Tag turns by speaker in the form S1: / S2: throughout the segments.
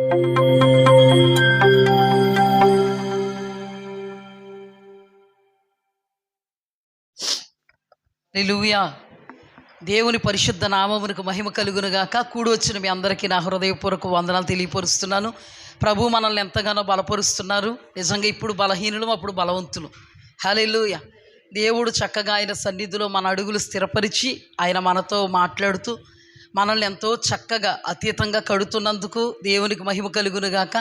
S1: హల్లెలూయా. దేవుని పరిశుద్ధ నామమునకు మహిమ కలుగునుగాక. కూడి వచ్చిన మీ అందరికీ నా హృదయపూర్వక వందనాలు తెలియపరుస్తున్నాను. ప్రభు మనల్ని ఎంతగానో బలపరుస్తున్నారు. నిజంగా ఇప్పుడు బలహీనులు, అప్పుడు బలవంతులు. హల్లెలూయా. దేవుడు చక్కగా ఆయన సన్నిధిలో మన అడుగులు స్థిరపరిచి ఆయన మనతో మాట్లాడుతూ మనల్ని ఎంతో చక్కగా అతీతంగా కడుతున్నందుకు దేవునికి మహిమ కలుగునుగాక.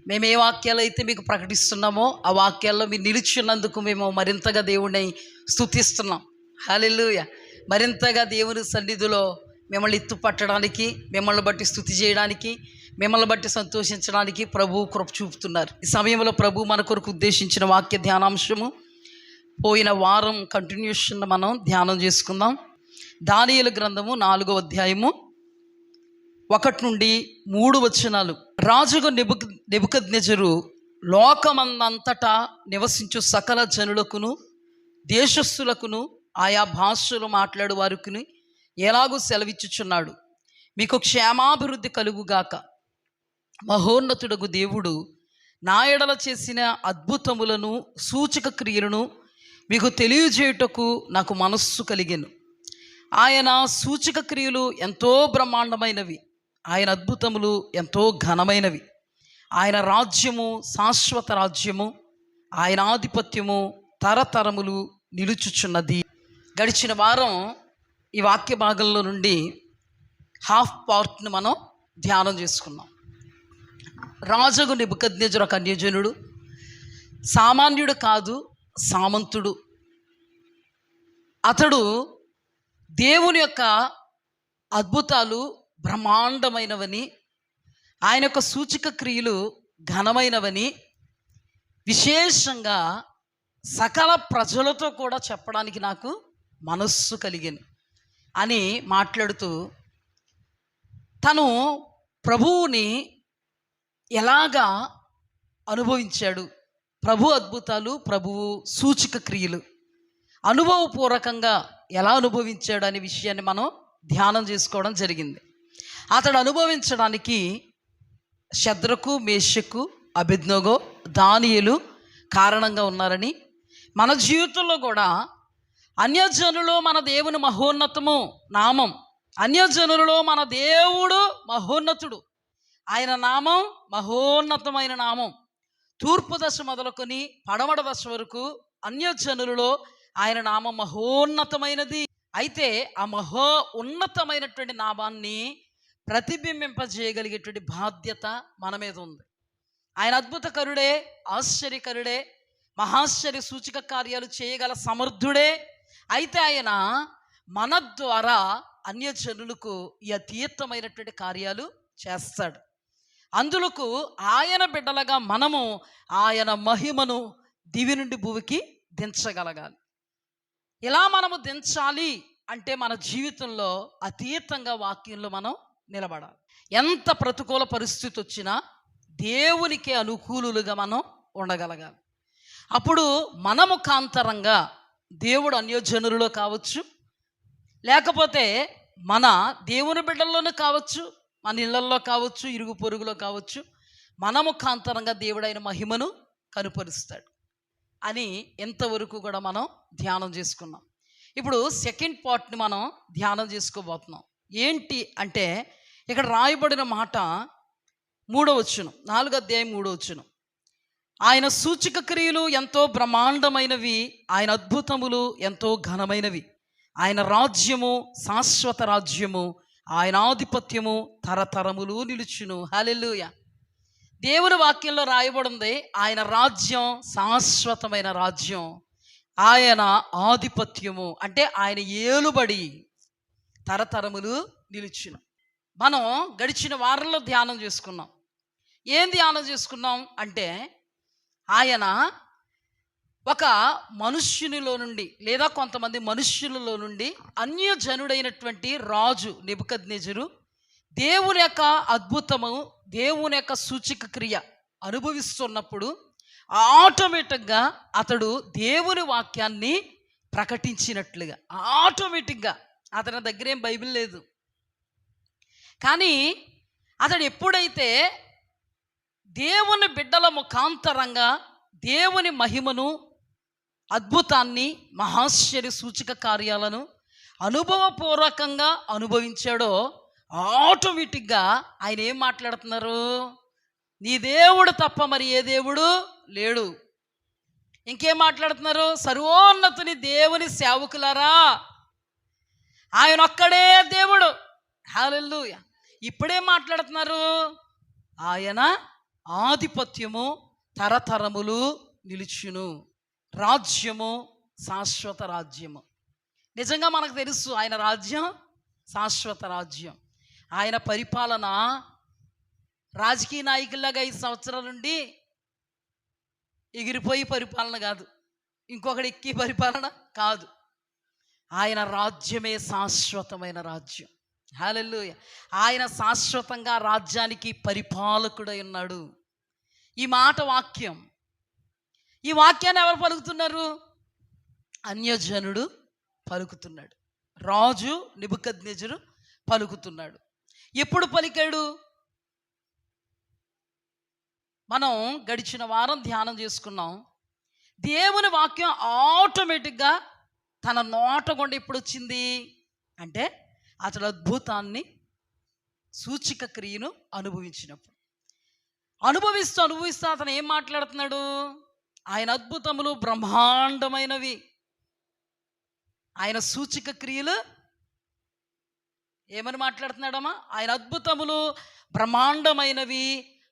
S1: మేము ఏ వాక్యాలు అయితే మీకు ప్రకటిస్తున్నామో ఆ వాక్యాల్లో మీరు నిలిచిన్నందుకు మేము మరింతగా దేవుడిని స్తుతిస్తున్నాం. హల్లెలూయా. మరింతగా దేవుని సన్నిధిలో మిమ్మల్ని ఎత్తుపట్టడానికి, మిమ్మల్ని బట్టి స్తుతి చేయడానికి, మిమ్మల్ని బట్టి సంతోషించడానికి ప్రభు కృప చూపుతున్నారు. ఈ సమయంలో ప్రభు మన కొరకు ఉద్దేశించిన వాక్య ధ్యానాంశము పోయిన వారం కంటిన్యూషన్ మనం ధ్యానం చేసుకుందాం. దానియేలు గ్రంథము 4వ అధ్యాయము 1 నుండి 3 వచనాలు. రాజుగా నెబుకద్నెజరు లోకమందంతటా నివసించు సకల జనులకును దేశస్థులకును ఆయా భాషలు మాట్లాడు వారికి ఎలాగూ సెలవిచ్చుచున్నాడు. మీకు క్షేమాభివృద్ధి కలుగుగాక. మహోన్నతుడగు దేవుడు నా ఎడల చేసిన అద్భుతములను సూచక క్రియలను మీకు తెలియజేయుటకు నాకు మనస్సు కలిగెను. ఆయన సూచక క్రియలు ఎంతో బ్రహ్మాండమైనవి, ఆయన అద్భుతములు ఎంతో ఘనమైనవి. ఆయన రాజ్యము శాశ్వత రాజ్యము, ఆయన ఆధిపత్యము తరతరములు నిలుచుచున్నది. గడిచిన వారం ఈ వాక్య భాగంలో నుండి హాఫ్ పార్ట్ని మనం ధ్యానం చేసుకున్నాం. రాజుగు నెబుకద్నెజరు ఒక అన్యజనుడు, సామాన్యుడు కాదు, సామంతుడు. అతడు దేవుని యొక్క అద్భుతాలు బ్రహ్మాండమైనవని, ఆయన యొక్క సూచక క్రియలు ఘనమైనవని విశేషంగా సకల ప్రజలతో కూడా చెప్పడానికి నాకు మనస్సు కలిగింది అని మాట్లాడుతూ తను ప్రభువుని ఎలాగా అనుభవించాడు, ప్రభు అద్భుతాలు, ప్రభువు సూచక క్రియలు అనుభవపూర్వకంగా ఎలా అనుభవించాడు అనే విషయాన్ని మనం ధ్యానం చేసుకోవడం జరిగింది. అతడు అనుభవించడానికి శద్రకు, మేషకు, అబేద్నెగో, దానియేలు కారణంగా ఉన్నారని, మన జీవితంలో కూడా అన్యజనులో మన దేవుని మహోన్నతము నామం, అన్యజనులలో మన దేవుడు మహోన్నతుడు, ఆయన నామం మహోన్నతమైన నామం. తూర్పు దశ మొదలుకొని పడమట దశ వరకు అన్యజనులలో ఆయన నామం మహోన్నతమైనది. అయితే ఆ ఉన్నతమైనటువంటి నామాన్ని ప్రతిబింబింపజేయగలిగేటువంటి బాధ్యత మన మీద ఉంది. ఆయన అద్భుతకరుడే, ఆశ్చర్యకరుడే, మహాశ్చర్య సూచక కార్యాలు చేయగల సమర్థుడే. అయితే ఆయన మన ద్వారా అన్యజనులకు ఈ అతీతమైనటువంటి కార్యాలు చేస్తాడు. అందులకు ఆయన బిడ్డలుగా మనము ఆయన మహిమను దివి నుండి భూమికి దించగలగాలి. ఇలా మనము దించాలి అంటే మన జీవితంలో అతీతంగా వాక్యంలో మనం నిలబడాలి. ఎంత ప్రతికూల పరిస్థితి వచ్చినా దేవునికి అనుకూలులుగా మనం ఉండగలగాలి. అప్పుడు మన ముఖాంతరంగా దేవుడు అన్యజనులలో కావచ్చు, లేకపోతే మన దేవుని బిడ్డల్లోనూ కావచ్చు, మన ఇళ్లల్లో కావచ్చు, ఇరుగు పొరుగులో కావచ్చు, మన ముఖాంతరంగా దేవుడైన మహిమను కనుపరుస్తాడు అని ఎంతవరకు కూడా మనం ధ్యానం చేసుకున్నాం. ఇప్పుడు సెకండ్ పార్ట్ని మనం ధ్యానం చేసుకోబోతున్నాం. ఏంటి అంటే ఇక్కడ రాయబడిన మాట 3వ వచనం, 4వ అధ్యాయం 3వ వచనం. ఆయన సూచక క్రియలు ఎంతో బ్రహ్మాండమైనవి, ఆయన అద్భుతములు ఎంతో ఘనమైనవి, ఆయన రాజ్యము శాశ్వత రాజ్యము, ఆయన ఆధిపత్యము తరతరములు నిలుచును. హల్లెలూయా. దేవుని వాక్యంలో రాయబడింది ఆయన రాజ్యం శాశ్వతమైన రాజ్యం, ఆయన ఆధిపత్యము అంటే ఆయన ఏలుబడి తరతరములు నిలుచును. మనం గడిచిన వారంలో ధ్యానం చేసుకున్నాం. ఏం ధ్యానం చేసుకున్నాం అంటే ఆయన ఒక మనుష్యునిలో నుండి లేదా కొంతమంది మనుష్యులలో నుండి అన్యజనుడైనటువంటి రాజు నెబుకద్నెజరు దేవుని యొక్క అద్భుతము, దేవుని యొక్క సూచక క్రియ అనుభవిస్తున్నప్పుడు ఆటోమేటిక్గా అతడు దేవుని వాక్యాన్ని ప్రకటించినట్లుగా, ఆటోమేటిక్గా అతని దగ్గర ఏం బైబిల్ లేదు, కానీ అతడు ఎప్పుడైతే దేవుని బిడ్డల ముఖాంతరంగా దేవుని మహిమను, అద్భుతాన్ని, మహాశ్చర్య సూచక కార్యాలను అనుభవపూర్వకంగా అనుభవించాడో ఆటోమేటిక్గా ఆయన ఏం మాట్లాడుతున్నారు? నీ దేవుడు తప్ప మరి ఏ దేవుడు లేడు. ఇంకేం మాట్లాడుతున్నారు? సర్వోన్నతుని దేవుని సేవకులారా, ఆయన ఒక్కడే దేవుడు. హల్లెలూయా. ఇప్పుడేం మాట్లాడుతున్నారు? ఆయన ఆధిపత్యము తరతరములు నిలుచును, రాజ్యము శాశ్వత రాజ్యము. నిజంగా మనకు తెలుసు ఆయన రాజ్యం శాశ్వత రాజ్యం. ఆయన పరిపాలన రాజకీయ నాయకుల్లాగా 5 సంవత్సరాల నుండి ఎగిరిపోయి పరిపాలన కాదు, ఇంకొకటి ఎక్కి పరిపాలన కాదు. ఆయన రాజ్యమే శాశ్వతమైన రాజ్యం. హల్లెలూయా. ఆయన శాశ్వతంగా రాజ్యానికి పరిపాలకుడై ఉన్నాడు. ఈ మాట వాక్యం. ఈ వాక్యాన్ని ఎవరు పలుకుతున్నారు? అన్యజనుడు పలుకుతున్నాడు. రాజు నెబుకద్నెజరు పలుకుతున్నాడు. ఎప్పుడు పలికాడు? మనం గడిచిన వారం ధ్యానం చేసుకున్నాం. దేవుని వాక్యం ఆటోమేటిక్గా తన నోట గుండా ఎప్పుడు వచ్చింది అంటే అతడు అద్భుతాన్ని, సూచిక క్రియను అనుభవించినప్పుడు. అనుభవిస్తూ అతను ఏం మాట్లాడుతున్నాడు? ఆయన అద్భుతములు బ్రహ్మాండమైనవి, ఆయన సూచిక క్రియలు ఏమని మాట్లాడుతున్నాడమ్మా? ఆయన అద్భుతములు బ్రహ్మాండమైనవి,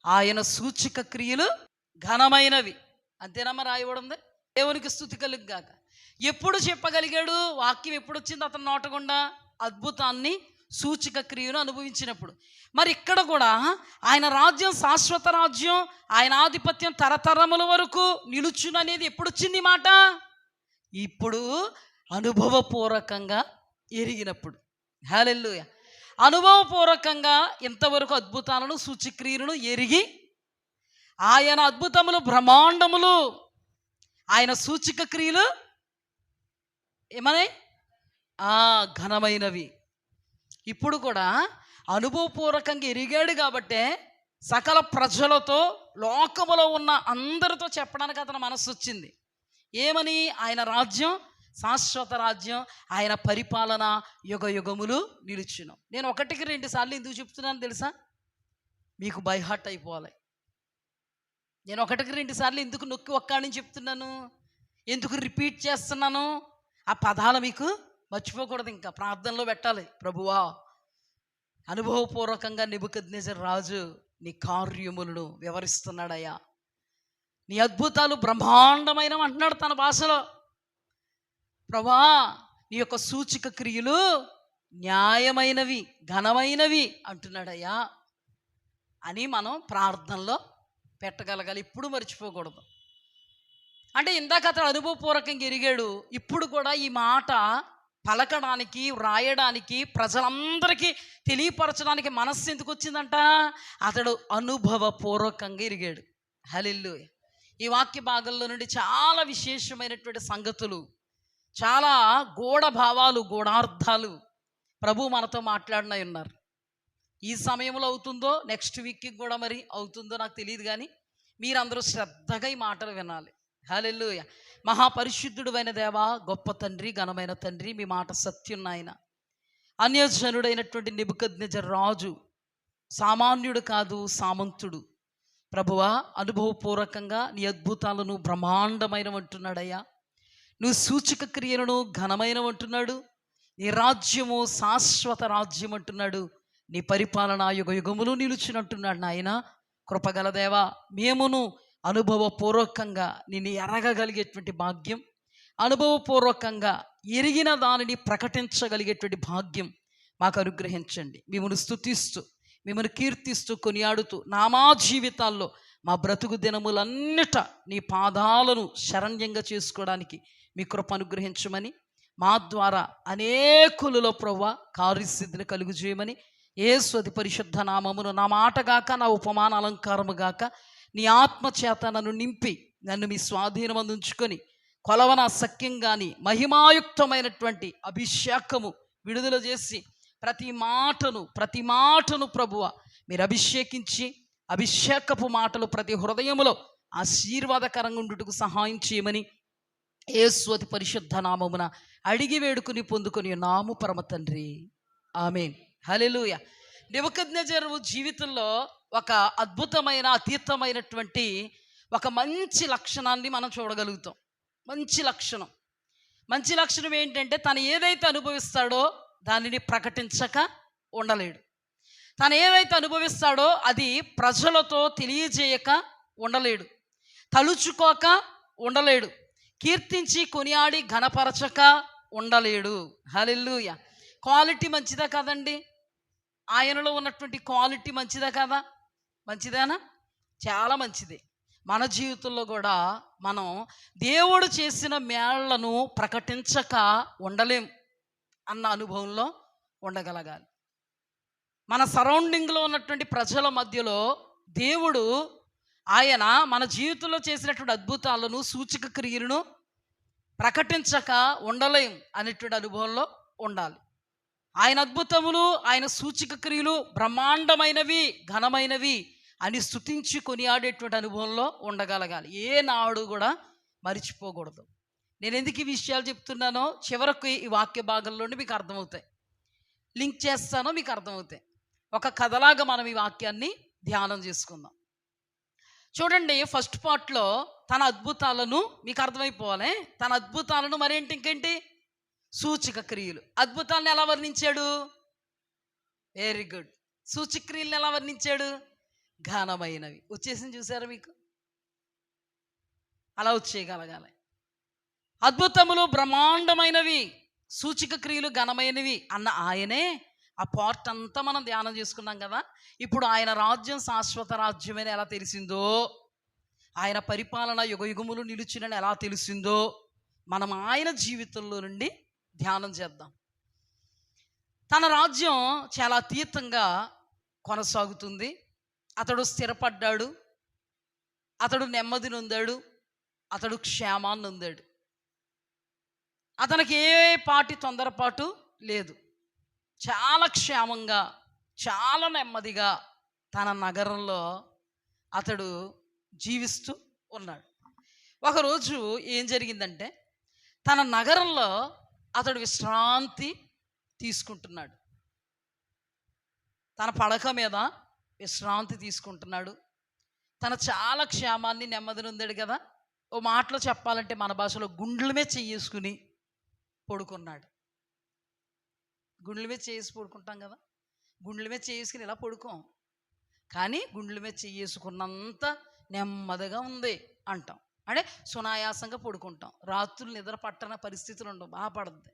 S1: ఆయన సూచిక క్రియలు ఘనమైనవి. అంతేనమ్మా రాయబడింది. దేవునికి స్తుతి కలుగుగాక. ఎప్పుడు చెప్పగలిగాడు? వాక్యం ఎప్పుడు వచ్చింది అతని నోటగుండా? అద్భుతాన్ని, సూచిక క్రియను అనుభవించినప్పుడు. మరి ఇక్కడ కూడా ఆయన రాజ్యం శాశ్వత రాజ్యం, ఆయన ఆధిపత్యం తరతరముల వరకు నిలుచును అనేది ఎప్పుడు వచ్చింది మాట? ఇప్పుడు అనుభవపూర్వకంగా ఎరిగినప్పుడు. హల్లెలూయా. అనుభవపూర్వకంగా ఇంతవరకు అద్భుతాలను, సూచక్రియలను ఎరిగి ఆయన అద్భుతములు బ్రహ్మాండములు, ఆయన సూచిక క్రియలు ఏమని ఘనమైనవి. ఇప్పుడు కూడా అనుభవపూర్వకంగా ఎరిగాడు కాబట్టే సకల ప్రజలతో, లోకములో ఉన్న అందరితో చెప్పడానికి అతని మనస్సు వచ్చింది. ఏమని? ఆయన రాజ్యం శాశ్వత రాజ్యం, ఆయన పరిపాలన యుగ యుగములు నిలుచును. నేను 1కి 2 సార్లు ఎందుకు చెప్తున్నాను తెలుసా? మీకు బై హార్ట్ అయిపోవాలి. నేను 1కి 2 సార్లు ఎందుకు నొక్కి ఒక్కడిని చెప్తున్నాను, ఎందుకు రిపీట్ చేస్తున్నాను? ఆ పదాలు మీకు మర్చిపోకూడదు. ఇంకా ప్రార్థనలో పెట్టాలి. ప్రభువా, అనుభవపూర్వకంగా నెబుకద్నెజరు రాజు నీ కార్యములను వివరిస్తున్నాడయ్యా, నీ అద్భుతాలు బ్రహ్మాండమైనవి అంటున్నాడు తన భాషలో. ప్రభా, నీ యొక్క సూచిక క్రియలు న్యాయమైనవి, ఘనమైనవి అంటున్నాడయ్యా అని మనం ప్రార్థనలో పెట్టగలగాలి. ఇప్పుడు మర్చిపోకూడదు. అంటే ఇందాక అతడు అనుభవపూర్వకంగా ఎరిగాడు, ఇప్పుడు కూడా ఈ మాట పలకడానికి, వ్రాయడానికి, ప్రజలందరికీ తెలియపరచడానికి మనస్సు ఎందుకు వచ్చిందంట? అతడు అనుభవపూర్వకంగా ఎరిగాడు. హల్లెలూయా. ఈ వాక్య భాగంలో నుండి చాలా విశేషమైనటువంటి సంగతులు, చాలా గూఢ భావాలు, గూఢార్థాలు ప్రభు మనతో మాట్లాడినవి ఉన్నారు. ఈ సమయంలో అవుతుందో నెక్స్ట్ వీక్కి కూడా మరి అవుతుందో నాకు తెలియదు, కానీ మీరందరూ శ్రద్ధగా ఈ మాటలు వినాలి. హల్లెలూయా. మహాపరిశుద్ధుడు అయిన దేవా, గొప్ప తండ్రి, ఘనమైన తండ్రి, మీ మాట సత్యం నాయన. అన్యజనుడైనటువంటి నెబుకద్నెజరు రాజు సామాన్యుడు కాదు, సామంతుడు. ప్రభువా, అనుభవపూర్వకంగా నీ అద్భుతాలను బ్రహ్మాండమైనవంటున్నాడయ్యా, నువ్వు సూచిక క్రియలను ఘనమైనవంటున్నాడు, నీ రాజ్యము శాశ్వత రాజ్యం అంటున్నాడు, నీ పరిపాలన యుగ యుగములు నిలుచునంటున్నాడు. నాయన కృపగల దేవా, మేమును అనుభవపూర్వకంగా నిన్ను ఎరగగలిగేటువంటి భాగ్యం, అనుభవపూర్వకంగా ఎరిగిన దానిని ప్రకటించగలిగేటువంటి భాగ్యం మాకు అనుగ్రహించండి. మిమ్మల్ని స్తుతిస్తూ, మిమ్మల్ని కీర్తిస్తూ, కొనియాడుతూ నామా జీవితాల్లో మా బ్రతుకు దినములన్నిట నీ పాదాలను శరణ్యంగా చేసుకోవడానికి మీ కృప అనుగ్రహించమని, మా ద్వారా అనేకులలో ప్రభువా కార్యసిద్ధిని కలుగు చేయమని, యేసు అతి పరిశుద్ధ నామమును నా మాటగాక, నా ఉపమాన అలంకారము గాక, నీ ఆత్మచేత నన్ను నింపి నన్ను మీ స్వాధీనం ఉంచుకొని కొలవన సఖ్యం కానీ మహిమాయుక్తమైనటువంటి అభిషేకము విడుదల చేసి ప్రతి మాటను ప్రభువ మీరు అభిషేకించి అభిషేకపు మాటలు ప్రతి హృదయములో ఆశీర్వాదకరంగా ఉండుటకు సహాయం చేయమని యేసు అతి పరిశుద్ధ నామమున అడిగి వేడుకుని పొందుకొని నాము పరమ తండ్రి, ఆమేన్. హల్లెలూయా. నెబుకద్నెజరు జీవితంలో ఒక అద్భుతమైన అతీతమైనటువంటి ఒక మంచి లక్షణాన్ని మనం చూడగలుగుతాం. మంచి లక్షణం ఏంటంటే, తను ఏదైతే అనుభవిస్తాడో దానిని ప్రకటించక ఉండలేడు. తను ఏదైతే అనుభవిస్తాడో అది ప్రజలతో తెలియజేయక ఉండలేడు, తలుచుకోక ఉండలేడు, కీర్తించి కొనియాడి ఘనపరచక ఉండలేడు. హల్లెలూయా. క్వాలిటీ మంచిదా కాదండి? ఆయనలో ఉన్నటువంటి క్వాలిటీ మంచిదా కాదా? మంచిదేనా? చాలా మంచిదే. మన జీవితంలో కూడా మనం దేవుడు చేసిన మేళ్లను ప్రకటించక ఉండలేం అన్న అనుభవంలో ఉండగలగాలి. మన సరౌండింగ్లో ఉన్నటువంటి ప్రజల మధ్యలో దేవుడు ఆయన మన జీవితంలో చేసినటువంటి అద్భుతాలను, సూచక క్రియలను ప్రకటించక ఉండలేం అనేటువంటి అనుభవంలో ఉండాలి. ఆయన అద్భుతములు, ఆయన సూచక క్రియలు బ్రహ్మాండమైనవి, ఘనమైనవి అని స్తుతించి కొనియాడేటువంటి అనుభవంలో ఉండగలగాలి. ఏనాడు కూడా మరిచిపోకూడదు. నేను ఎందుకు ఈ విషయాలు చెప్తున్నానో చివరకు ఈ వాక్య భాగంలోనే మీకు అర్థమవుతాయి. లింక్ చేస్తానో మీకు అర్థమవుతాయి. ఒక కథలాగా మనం ఈ వాక్యాన్ని ధ్యానం చేసుకుందాం. చూడండి, ఫస్ట్ పార్ట్లో తన అద్భుతాలను మీకు అర్థమైపోవాలి. తన అద్భుతాలను మరేంటి, ఇంకేంటి, సూచక క్రియలు. అద్భుతాలను ఎలా వర్ణించాడు? Very good. సూచక క్రియలను ఎలా వర్ణించాడు? ఘనమైనవి. వచ్చేసింది చూసారా మీకు? అలా వచ్చేయగలగాలి. అద్భుతములు బ్రహ్మాండమైనవి, సూచక క్రియలు ఘనమైనవి అన్న ఆయనే ఆ పార్ట్ అంతా మనం ధ్యానం చేసుకున్నాం కదా. ఇప్పుడు ఆయన రాజ్యం శాశ్వత రాజ్యమని ఎలా తెలిసిందో, ఆయన పరిపాలన యుగయుగములు నిలుచునని ఎలా తెలిసిందో మనం ఆయన జీవితంలో నుండి ధ్యానం చేద్దాం. తన రాజ్యం చాలా అతీతంగా కొనసాగుతుంది. అతడు స్థిరపడ్డాడు, అతడు నెమ్మది నొందాడు, అతడు క్షేమాన్ని నొందాడు. అతనికి ఏ పాటి తొందరపాటు లేదు. చాలా క్షేమంగా, చాలా నెమ్మదిగా తన నగరంలో అతడు జీవిస్తూ ఉన్నాడు. ఒకరోజు ఏం జరిగిందంటే, తన నగరంలో అతడు విశ్రాంతి తీసుకుంటున్నాడు. తన పడక మీద విశ్రాంతి తీసుకుంటున్నాడు. తన చాలా క్షేమాన్ని, నెమ్మదిని ఉందాడు కదా. ఓ మాటలో చెప్పాలంటే మన భాషలో గుండెల మీద చెయ్యేసుకుని పడుకున్నాడు. గుండెల మీద చేసి పడుకుంటాం కదా. గుండెల మీద చేసుకుని ఇలా పడుకోం, కానీ గుండెల మీద చెయ్యేసుకున్నంత నెమ్మదిగా ఉంది అంటాం. అంటే సునాయాసంగా పడుకుంటాం. రాత్రులు నిద్ర పట్టన పరిస్థితులు ఉండవు, బాగా పడుతుంది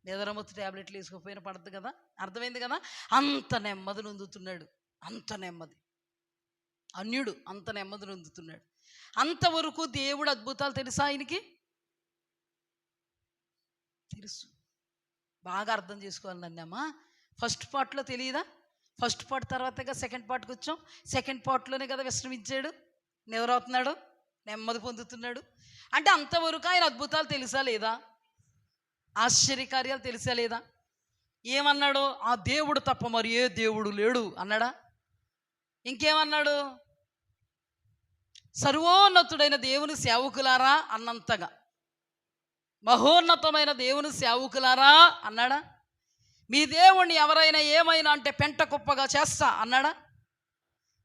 S1: నిద్రమొత్తు ట్యాబ్లెట్లు వేసుకోకపోయినా పడుతుంది కదా. అర్థమైంది కదా. అంత నెమ్మది నొందుతున్నాడు, అంత నెమ్మది. అన్యుడు అంత నెమ్మది నొందుతున్నాడు. అంతవరకు దేవుడు అద్భుతాలు తెలుసా ఆయనకి? తెలుసు. బాగా అర్థం చేసుకోవాలి నన్నమ్మా. ఫస్ట్ పార్ట్లో తెలియదా? ఫస్ట్ పార్ట్ తర్వాతగా సెకండ్ పార్ట్కి వచ్చాం. సెకండ్ పార్ట్లోనే కదా విశ్రమించాడు, నిద్రవుతున్నాడు, నెమ్మది పొందుతున్నాడు. అంటే అంతవరకు ఆయన అద్భుతాలు తెలుసా లేదా? ఆశ్చర్యకార్యాలు తెలుసా లేదా? ఏమన్నాడు? ఆ దేవుడు తప్ప మరి ఏ దేవుడు లేడు అన్నాడా? ఇంకేమన్నాడు? సర్వోన్నతుడైన దేవుని సేవకులారా అన్నంతగా, మహోన్నతమైన దేవుని సేవకులారా అన్నాడా? మీ దేవుణ్ణి ఎవరైనా ఏమైనా అంటే పెంట కుప్పగా చేస్తా అన్నాడా?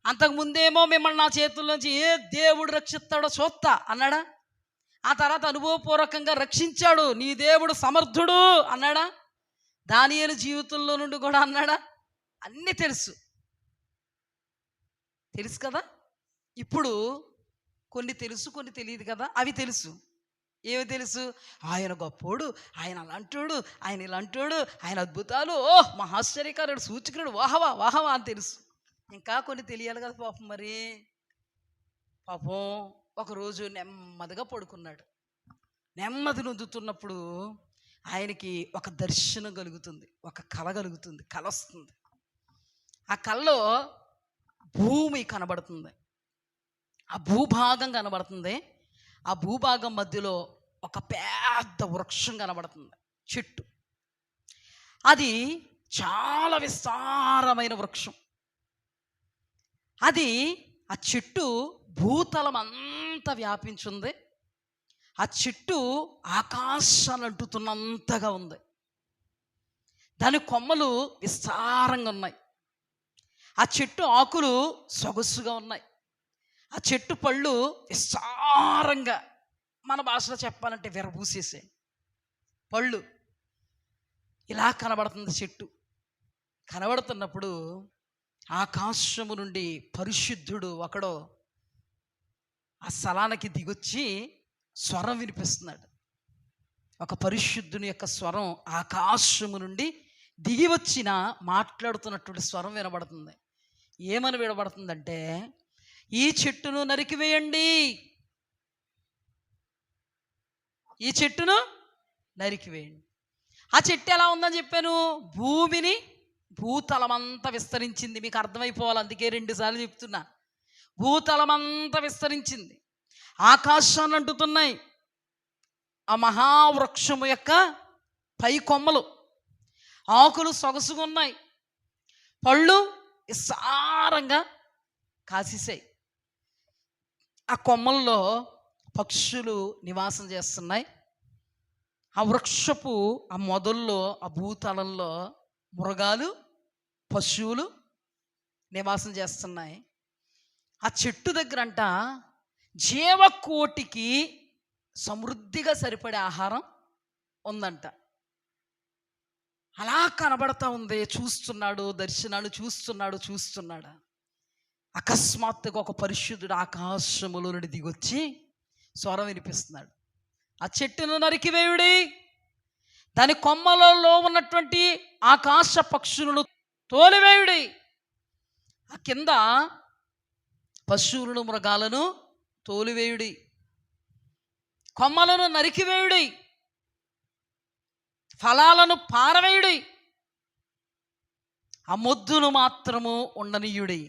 S1: అంతకుముందేమో మిమ్మల్ని నా చేతుల్లోంచి ఏ దేవుడు రక్షిస్తాడో చూస్తా అన్నాడా? ఆ తర్వాత అనుభవపూర్వకంగా రక్షించాడు, నీ దేవుడు సమర్థుడు అన్నాడా? దానియేలు జీవితంలో నుండి కూడా అన్నాడా? అన్నీ తెలుసు కదా. ఇప్పుడు కొన్ని తెలుసు, కొన్ని తెలియదు కదా. అవి తెలుసు. ఏమి తెలుసు? ఆయన గొప్పోడు, ఆయన అలాంటోడు, ఆయన ఇలాంటోడు, ఆయన అద్భుతాలు, ఓ మహాశ్చర్యకారుడు, సూచకుడు, వాహవా వాహవా అని తెలుసు. ఇంకా కొన్ని తెలియాలి కదా పాపం. మరి పాపం ఒకరోజు నెమ్మదిగా పడుకున్నాడు. నెమ్మది నొందుతున్నప్పుడు ఆయనకి ఒక దర్శనం కలుగుతుంది, ఒక కళ కలుగుతుంది, కళ వస్తుంది. ఆ కళలో భూమి కనబడుతుంది, ఆ భూభాగం కనబడుతుంది. ఆ భూభాగం మధ్యలో ఒక పెద్ద వృక్షం కనబడుతుంది, చెట్టు. అది చాలా విస్తారమైన వృక్షం. అది ఆ చెట్టు భూతలం అంతా వ్యాపించింది. ఆ చెట్టు ఆకాశాన్ని అంటుతున్నంతగా ఉంది. దాని కొమ్మలు విస్తారంగా ఉన్నాయి. ఆ చెట్టు ఆకులు సొగసుగా ఉన్నాయి. ఆ చెట్టు పళ్ళు విస్తారంగా, మన భాషలో చెప్పాలంటే విరబూసేసే పళ్ళు ఇలా కనబడుతుంది. చెట్టు కనబడుతున్నప్పుడు ఆకాశము నుండి పరిశుద్ధుడు ఒకడో ఆ స్థలానికి దిగొచ్చి స్వరం వినిపిస్తున్నాడు. ఒక పరిశుద్ధుని యొక్క స్వరం ఆకాశము నుండి దిగి వచ్చిన మాట్లాడుతున్నటువంటి స్వరం వినబడుతుంది. ఏమని వినబడుతుందంటే, ఈ చెట్టును నరికివేయండి, ఈ చెట్టును నరికివేయండి. ఆ చెట్టు ఎలా ఉందని చెప్పాను? భూమిని, భూతలమంతా విస్తరించింది. మీకు అర్థమైపోవాలి, అందుకే 2 సార్లు చెప్తున్నా. భూతలమంతా విస్తరించింది, ఆకాశాన్ని అంటుతున్నాయి. ఆ మహావృక్షము యొక్క పై కొమ్మలు, ఆకులు సొగసుగా ఉన్నాయి, పళ్ళు విస్తారంగా కాసేసాయి. ఆ కొమ్మల్లో పక్షులు నివాసం చేస్తున్నాయి. ఆ వృక్షపు ఆ మొదల్లో, ఆ భూతలంలో మృగాలు, పశువులు నివాసం చేస్తున్నాయి. ఆ చెట్టు దగ్గరంట జీవకోటికి సమృద్ధిగా సరిపడే ఆహారం ఉందంట. అలా కనబడతా ఉంది. చూస్తున్నాడు, దర్శనాలు చూస్తున్నాడు. అకస్మాత్తుగా ఒక పరిశుద్ధుడు ఆకాశములో నుండి దిగొచ్చి స్వరం వినిపిస్తున్నాడు. ఆ చెట్టును నరికివేయుడి, దాని కొమ్మలలో ఉన్నటువంటి ఆకాశ పక్షులను తోలివేయుడి, ఆ కింద పశువులను, మృగాలను తోలివేయుడి, కొమ్మలను నరికివేయుడి, ఫలాలను పారవేయుడి, ఆ మొద్దును మాత్రము ఉండనీయుడి.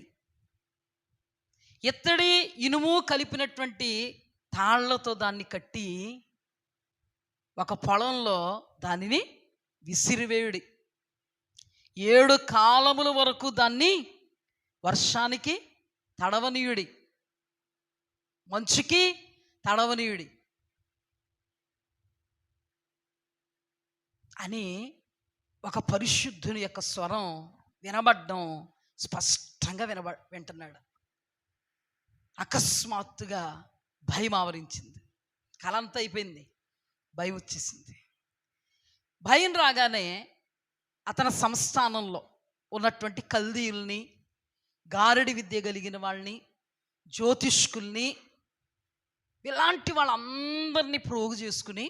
S1: ఇత్తడి ఇనుము కలిపినటువంటి తాళ్లతో దాన్ని కట్టి ఒక పొలంలో దానిని విసిరివేయుడి. 7 కాలముల వరకు దాన్ని వర్షానికి తడవనీయుడి, మంచుకి తడవనీయుడి అని ఒక పరిశుద్ధుని యొక్క స్వరం వినబడ్డం స్పష్టంగా వింటున్నాడు. అకస్మాత్తుగా భయం ఆవరించింది. కలంతా అయిపోయింది, భయం వచ్చేసింది. భయం రాగానే అతని సంస్థానంలో ఉన్నటువంటి కల్దీయుల్ని, గారడి విద్య కలిగిన వాళ్ళని, జ్యోతిష్కుల్ని, ఇలాంటి వాళ్ళందరినీ ప్రోగు చేసుకుని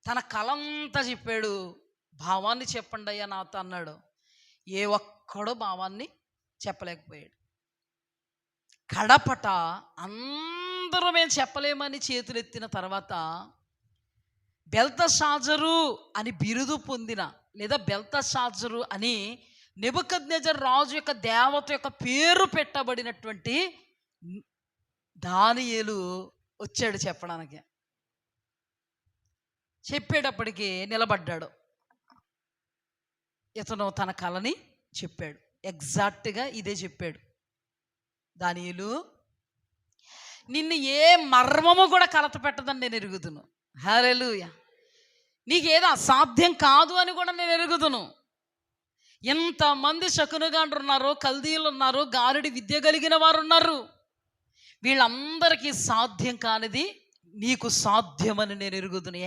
S1: తన కలంతా చెప్పాడు. భావాన్ని చెప్పండి అయ్యా నాతో అన్నాడు. ఏ ఒక్కడో భావాన్ని చెప్పలేకపోయాడు. కడపట అందరూ మేము చెప్పలేమని చేతులెత్తిన తర్వాత బెల్తషాజరు అని బిరుదు పొందిన, లేదా బెల్తషాజరు అని నెబుకద్నెజర్ రాజు యొక్క దేవత యొక్క పేరు పెట్టబడినటువంటి దానియేలు వచ్చాడు చెప్పడానికి. చెప్పేటప్పటికి నిలబడ్డాడు. ఇతను తన కళని చెప్పాడు. ఎగ్జాక్ట్గా ఇదే చెప్పాడు. దానియేలు, నిన్ను ఏ మర్మము కూడా కలత పెట్టదని నేను ఎరుగుదును. హల్లెలూయా. నీకేదో అసాధ్యం కాదు అని కూడా నేను ఎరుగుదును. ఎంతమంది శకునగాండ్రు ఉన్నారు, కల్దీయులు ఉన్నారు, గారుడి విద్య కలిగిన వారు ఉన్నారు. వీళ్ళందరికీ సాధ్యం కానిది నీకు సాధ్యమని నేను ఎరుగుదును.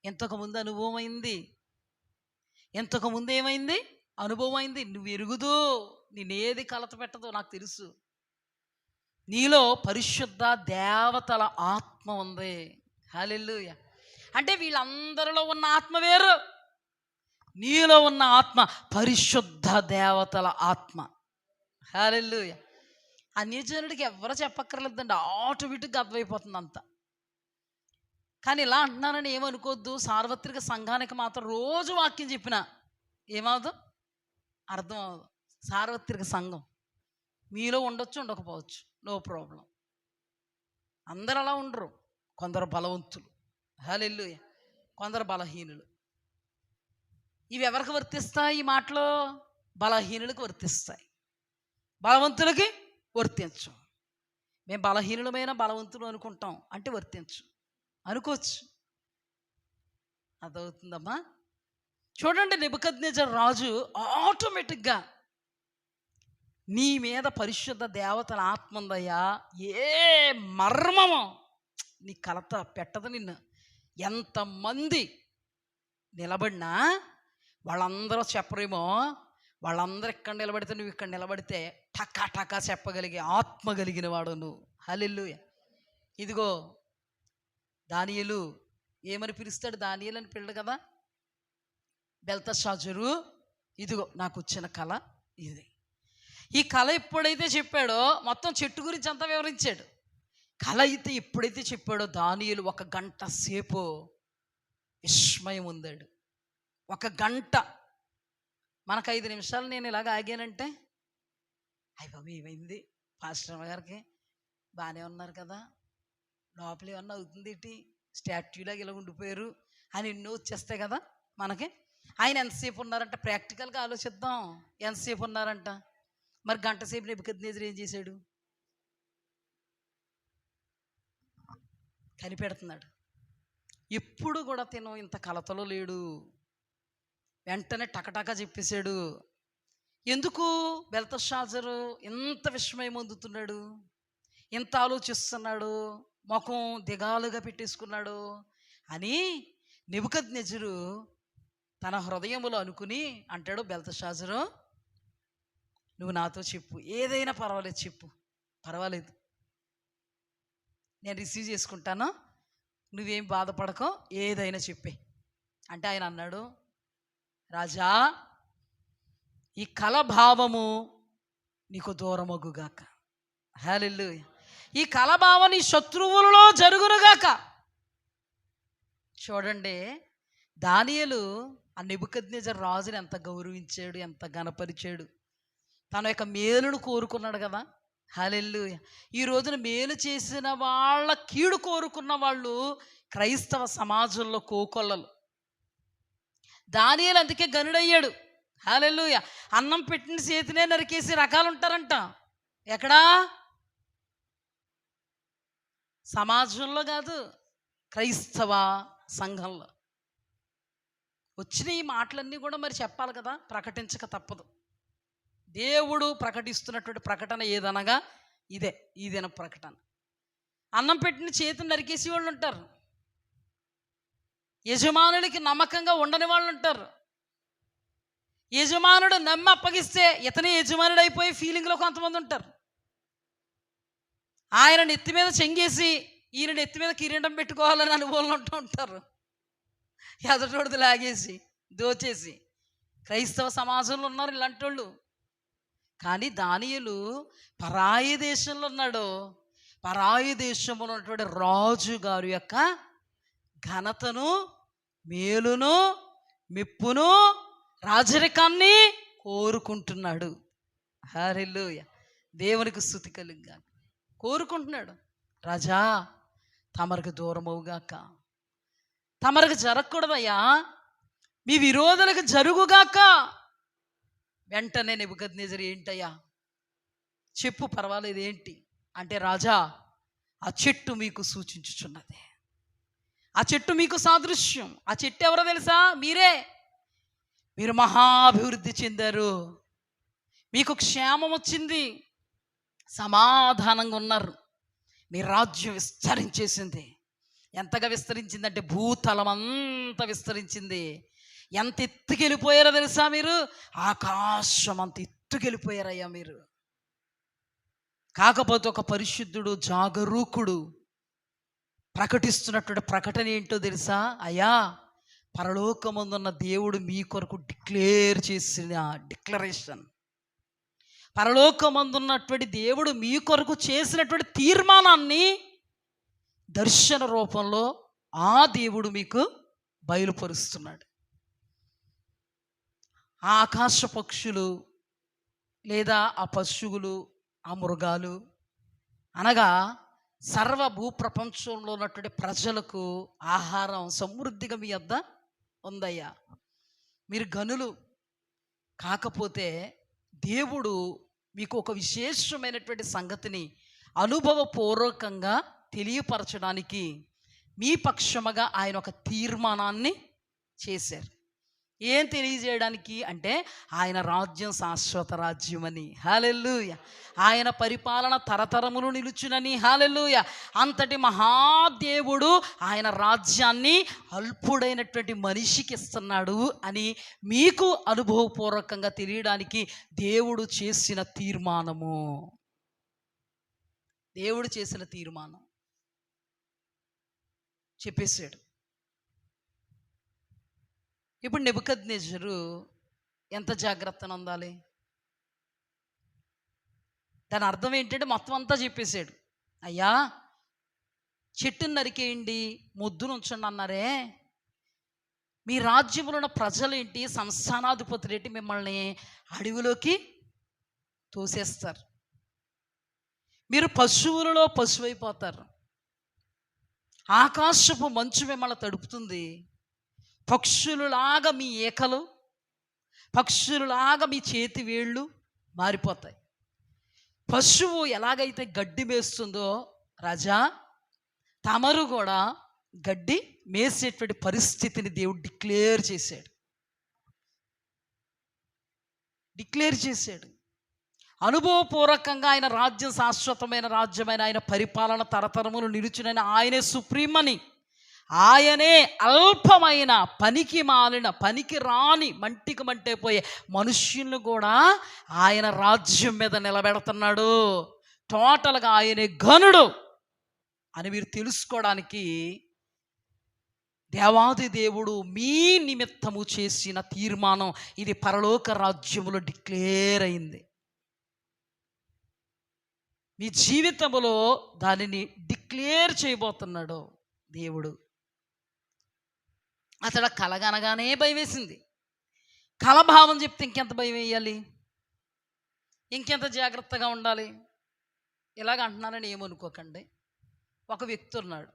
S1: ఇంతకుముందు అనుభవం అయింది, ఇంతకుముందు ఏమైంది? అనుభవం అయింది. నువ్వు ఎరుగుదు, నేనేది కలత పెట్టదో నాకు తెలుసు. నీలో పరిశుద్ధ దేవతల ఆత్మ ఉంది. హల్లెలూయా. అంటే వీళ్ళందరిలో ఉన్న ఆత్మ వేరు, నీలో ఉన్న ఆత్మ పరిశుద్ధ దేవతల ఆత్మ. హల్లెలూయా. అన్యజనుడికి ఎవరు చెప్పక్కర్లేదండి, ఆటోమేటిక్గా అర్థమైపోతుంది అంతా. కానీ ఇలా అంటున్నానని ఏమనుకోవద్దు. సార్వత్రిక సంఘానికి మాత్రం రోజు వాక్యం చెప్పినా ఏమవుదు? అర్థం అవ్వదు. సార్వత్రిక సంఘం మీలో ఉండొచ్చు, ఉండకపోవచ్చు, నో ప్రాబ్లం. అందరు అలా ఉండరు. కొందరు బలవంతులు, హల్లెలూయా, కొందరు బలహీనులు. ఇవి ఎవరికి వర్తిస్తాయి? ఈ మాటలు బలహీనులకు వర్తిస్తాయి, బలవంతులకి వర్తించు. మేము బలహీనులమైన బలవంతులు అనుకుంటాం, అంటే వర్తించు అనుకోవచ్చు. అదవుతుందమ్మా. చూడండి, నెబుకద్నెజర్ రాజు ఆటోమేటిక్గా నీ మీద పరిశుద్ధ దేవతల ఆత్మ ఉందయ్యా, ఏ మర్మమో నీ కలత పెట్టదు నిన్ను. ఎంతమంది నిలబడినా వాళ్ళందరూ చెప్పరేమో, వాళ్ళందరూ ఇక్కడ నిలబడితే నువ్వు ఇక్కడ నిలబడితే టకా టకా చెప్పగలిగే ఆత్మ కలిగిన వాడు నువ్వు. హల్లెలూయా. ఇదిగో దానియేలు ఏమని పిలుస్తాడు? దానియేలు అని పిల్లడు కదా. బెల్తషాజరు, ఇదిగో నాకు వచ్చిన కళ ఇది. ఈ కళ ఎప్పుడైతే చెప్పాడో మొత్తం చెట్టు గురించి అంతా వివరించాడు. కళ అయితే ఎప్పుడైతే చెప్పాడో దానియేలు 1 గంట సేపు విస్మయం ఉందాడు. 1 గంట. మనకు 5 నిమిషాలు నేను ఇలాగ ఆగానంటే, అయ్య బాబు ఏమైంది పాస్టర్ గారికి, బాగానే ఉన్నారు కదా, లోపల ఏమన్నా అవుతుంది ఏంటి, స్టాట్యూలాగా ఇలా ఉండిపోయారు అని ఎన్నో వచ్చేస్తాయి కదా మనకి. ఆయన ఎంతసేపు ఉన్నారంట? ప్రాక్టికల్గా ఆలోచిద్దాం. ఎంతసేపు ఉన్నారంట? మరి గంట సేపు నెబుకద్నెజర్ ఏం చేశాడు? కనిపెడుతున్నాడు. ఎప్పుడు కూడా తిను ఇంత కలతలో లేడు. వెంటనే టకటకా చెప్పేశాడు. ఎందుకు బెల్తషాజరు ఇంత విస్మయం పొందుతున్నాడు, ఇంత ఆలోచిస్తున్నాడు, ముఖం దిగాలుగా పెట్టేసుకున్నాడు అని నెబుకద్నెజరు తన హృదయములో అనుకుని అంటాడు, బెల్తషాజరు నువ్వు నాతో చెప్పు, ఏదైనా పర్వాలేదు చెప్పు, పర్వాలేదు నేను రిసీవ్ చేసుకుంటాను, నువ్వేం బాధపడకో, ఏదైనా చెప్పే. అంటే ఆయన అన్నాడు, రాజా ఈ కలభావము నీకు దూరమగుగాక. హల్లెలూయా. ఈ కలభావం నీ శత్రువులలో జరుగునుగాక. చూడండి, దానియేలు ఆ నెబుకద్నెజర్ రాజుని ఎంత గౌరవించాడు, ఎంత ఘనపరిచాడు. తన యొక్క మేలును కోరుకున్నాడు కదా. హల్లెలూయా. ఈ రోజున మేలు చేసిన వాళ్ళ కీడు కోరుకున్న వాళ్ళు క్రైస్తవ సమాజంలో కోకొల్లలు. దానియేలు అందుకే గనుడయ్యాడు. హల్లెలూయా. అన్నం పెట్టిన చేతినే నరికేసి రకాలు ఉంటారంట. ఎక్కడా? సమాజంలో కాదు, క్రైస్తవ సంఘంలో. వచ్చిన ఈ మాటలన్నీ కూడా మరి చెప్పాలి కదా, ప్రకటించక తప్పదు. దేవుడు ప్రకటిస్తున్నటువంటి ప్రకటన ఏదనగా ఇదే, ఈ దిన ప్రకటన. అన్నం పెట్టిన చేతిని నరికేసి వాళ్ళు ఉంటారు, యజమానుడికి నమ్మకంగా ఉండని వాళ్ళు ఉంటారు. యజమానుడు నమ్మి అప్పగిస్తే ఇతనే యజమానుడు అయిపోయి ఫీలింగ్లో కొంతమంది ఉంటారు. ఆయన నెత్తి మీద చెంగేసి ఈయన నెత్తి మీద కిరీటం పెట్టుకోవాలని అనుభవంలో ఉంటూ ఉంటారు, ఎదటోడిది లాగేసి దోచేసి. క్రైస్తవ సమాజంలో ఉన్నారు ఇలాంటి వాళ్ళు. కానీ దానియేలు పరాయి దేశంలో ఉన్నాడు. పరాయి దేశంలో ఉన్నటువంటి రాజు గారి యొక్క ఘనతను, మేలును, మెప్పును, రాజరికాన్ని కోరుకుంటున్నాడు. హల్లెలూయా. దేవునికి స్తుతి కలుగుగాక. కోరుకుంటున్నాడు, రాజా తమరికి దూరం అవుగాక, తమరికి జరగకూడదయ్యా, మీ విరోధులకు జరుగుగాక. వెంటనే నెబుకద్నెజరు ఏంటయ్యా చెప్పు, పర్వాలేదు ఏంటి అంటే, రాజా ఆ చెట్టు మీకు సూచించుచున్నది, ఆ చెట్టు మీకు సాదృశ్యం. ఆ చెట్టు ఎవరో తెలుసా? మీరే. మీరు మహాభివృద్ధి చెందారు, మీకు క్షేమం వచ్చింది, సమాధానంగా ఉన్నారు, మీ రాజ్యం విస్తరించేసింది. ఎంతగా విస్తరించిందంటే భూతలం అంతా విస్తరించింది. ఎంత ఎత్తుకెళ్ళిపోయారో తెలుసా మీరు? ఆకాశం అంత ఎత్తుకెళ్ళిపోయారయ్యా మీరు. కాకపోతే ఒక పరిశుద్ధుడు జాగరూకుడు ప్రకటిస్తున్నటువంటి ప్రకటన ఏంటో తెలుసా? అయ్యా పరలోకమందున్న దేవుడు మీ కొరకు డిక్లేర్ చేసిన డిక్లరేషన్, పరలోకమందున్నటువంటి దేవుడు మీ కొరకు చేసినటువంటి తీర్మానాన్ని దర్శన రూపంలో ఆ దేవుడు మీకు బయలుపరుస్తున్నాడు. ఆ ఆకాశ పక్షులు లేదా ఆ పశువులు, ఆ మృగాలు అనగా సర్వ భూప్రపంచంలో ఉన్నటువంటి ప్రజలకు ఆహారం సమృద్ధిగా మీ వద్ద ఉందయ్యా. మీరు గనులు. కాకపోతే దేవుడు మీకు ఒక విశేషమైనటువంటి సంగతిని అనుభవపూర్వకంగా తెలియపరచడానికి మీ పక్షముగా ఆయన ఒక తీర్మానాన్ని చేశారు. ఏం తెలియజేయడానికి అంటే ఆయన రాజ్యం శాశ్వత రాజ్యం అని. హల్లెలూయా. ఆయన పరిపాలన తరతరములు నిలుచునని. హల్లెలూయా. అంతటి మహాదేవుడు ఆయన రాజ్యాన్ని అల్పుడైనటువంటి మనిషికి ఇస్తున్నాడు అని మీకు అనుభవపూర్వకంగా తెలియడానికి దేవుడు చేసిన తీర్మానము. దేవుడు చేసిన తీర్మానం చెప్పేశాడు. ఇప్పుడు నెబుకద్నెజరు ఎంత జాగ్రత్తను అందాలి? దాని అర్థం ఏంటంటే మొత్తం అంతా చెప్పేశాడు. అయ్యా, చెట్టును నరికేయండి, ముద్దును ఉంచండి అన్నారే, మీ రాజ్యంలో ఉన్న ప్రజలేంటి, సంస్థానాధిపతులేంటి, మిమ్మల్ని అడవిలోకి తోసేస్తారు. మీరు పశువులలో పశువైపోతారు. ఆకాశపు మంచు మిమ్మల్ని తడుపుతుంది. పక్షులలాగా మీ ఏకలు, పక్షులలాగా మీ చేతి వేళ్ళు మారిపోతాయి. పశువు ఎలాగైతే గడ్డి మేస్తుందో రాజా, తమరు కూడా గడ్డి మేసేటువంటి పరిస్థితిని దేవుడు డిక్లేర్ చేశాడు. అనుభవపూర్వకంగా ఆయన రాజ్యం శాశ్వతమైన రాజ్యమైన, ఆయన పరిపాలన తరతరములు నిలుచునని, ఆయనే సుప్రీం అని, ఆయనే అల్పమైన పనికి మాలిన పనికి రాని మంటికి మంటే పోయే మనుష్యులను కూడా ఆయన రాజ్యం మీద నిలబెడుతున్నాడు. టోటల్గా ఆయనే ఘనుడు అని మీరు తెలుసుకోవడానికి దేవాది దేవుడు మీ నిమిత్తము చేసిన తీర్మానం ఇది పరలోక రాజ్యములో డిక్లేర్ అయింది. మీ జీవితంలో దానిని డిక్లేర్ చేయబోతున్నాడు దేవుడు. అతడు కలగనగానే భయం వేసింది. కలభావం చెప్తే ఇంకెంత భయం వేయాలి, ఇంకెంత జాగ్రత్తగా ఉండాలి. ఇలాగ అంటున్నానని ఏమనుకోకండి. ఒక వ్యక్తి ఉన్నాడు,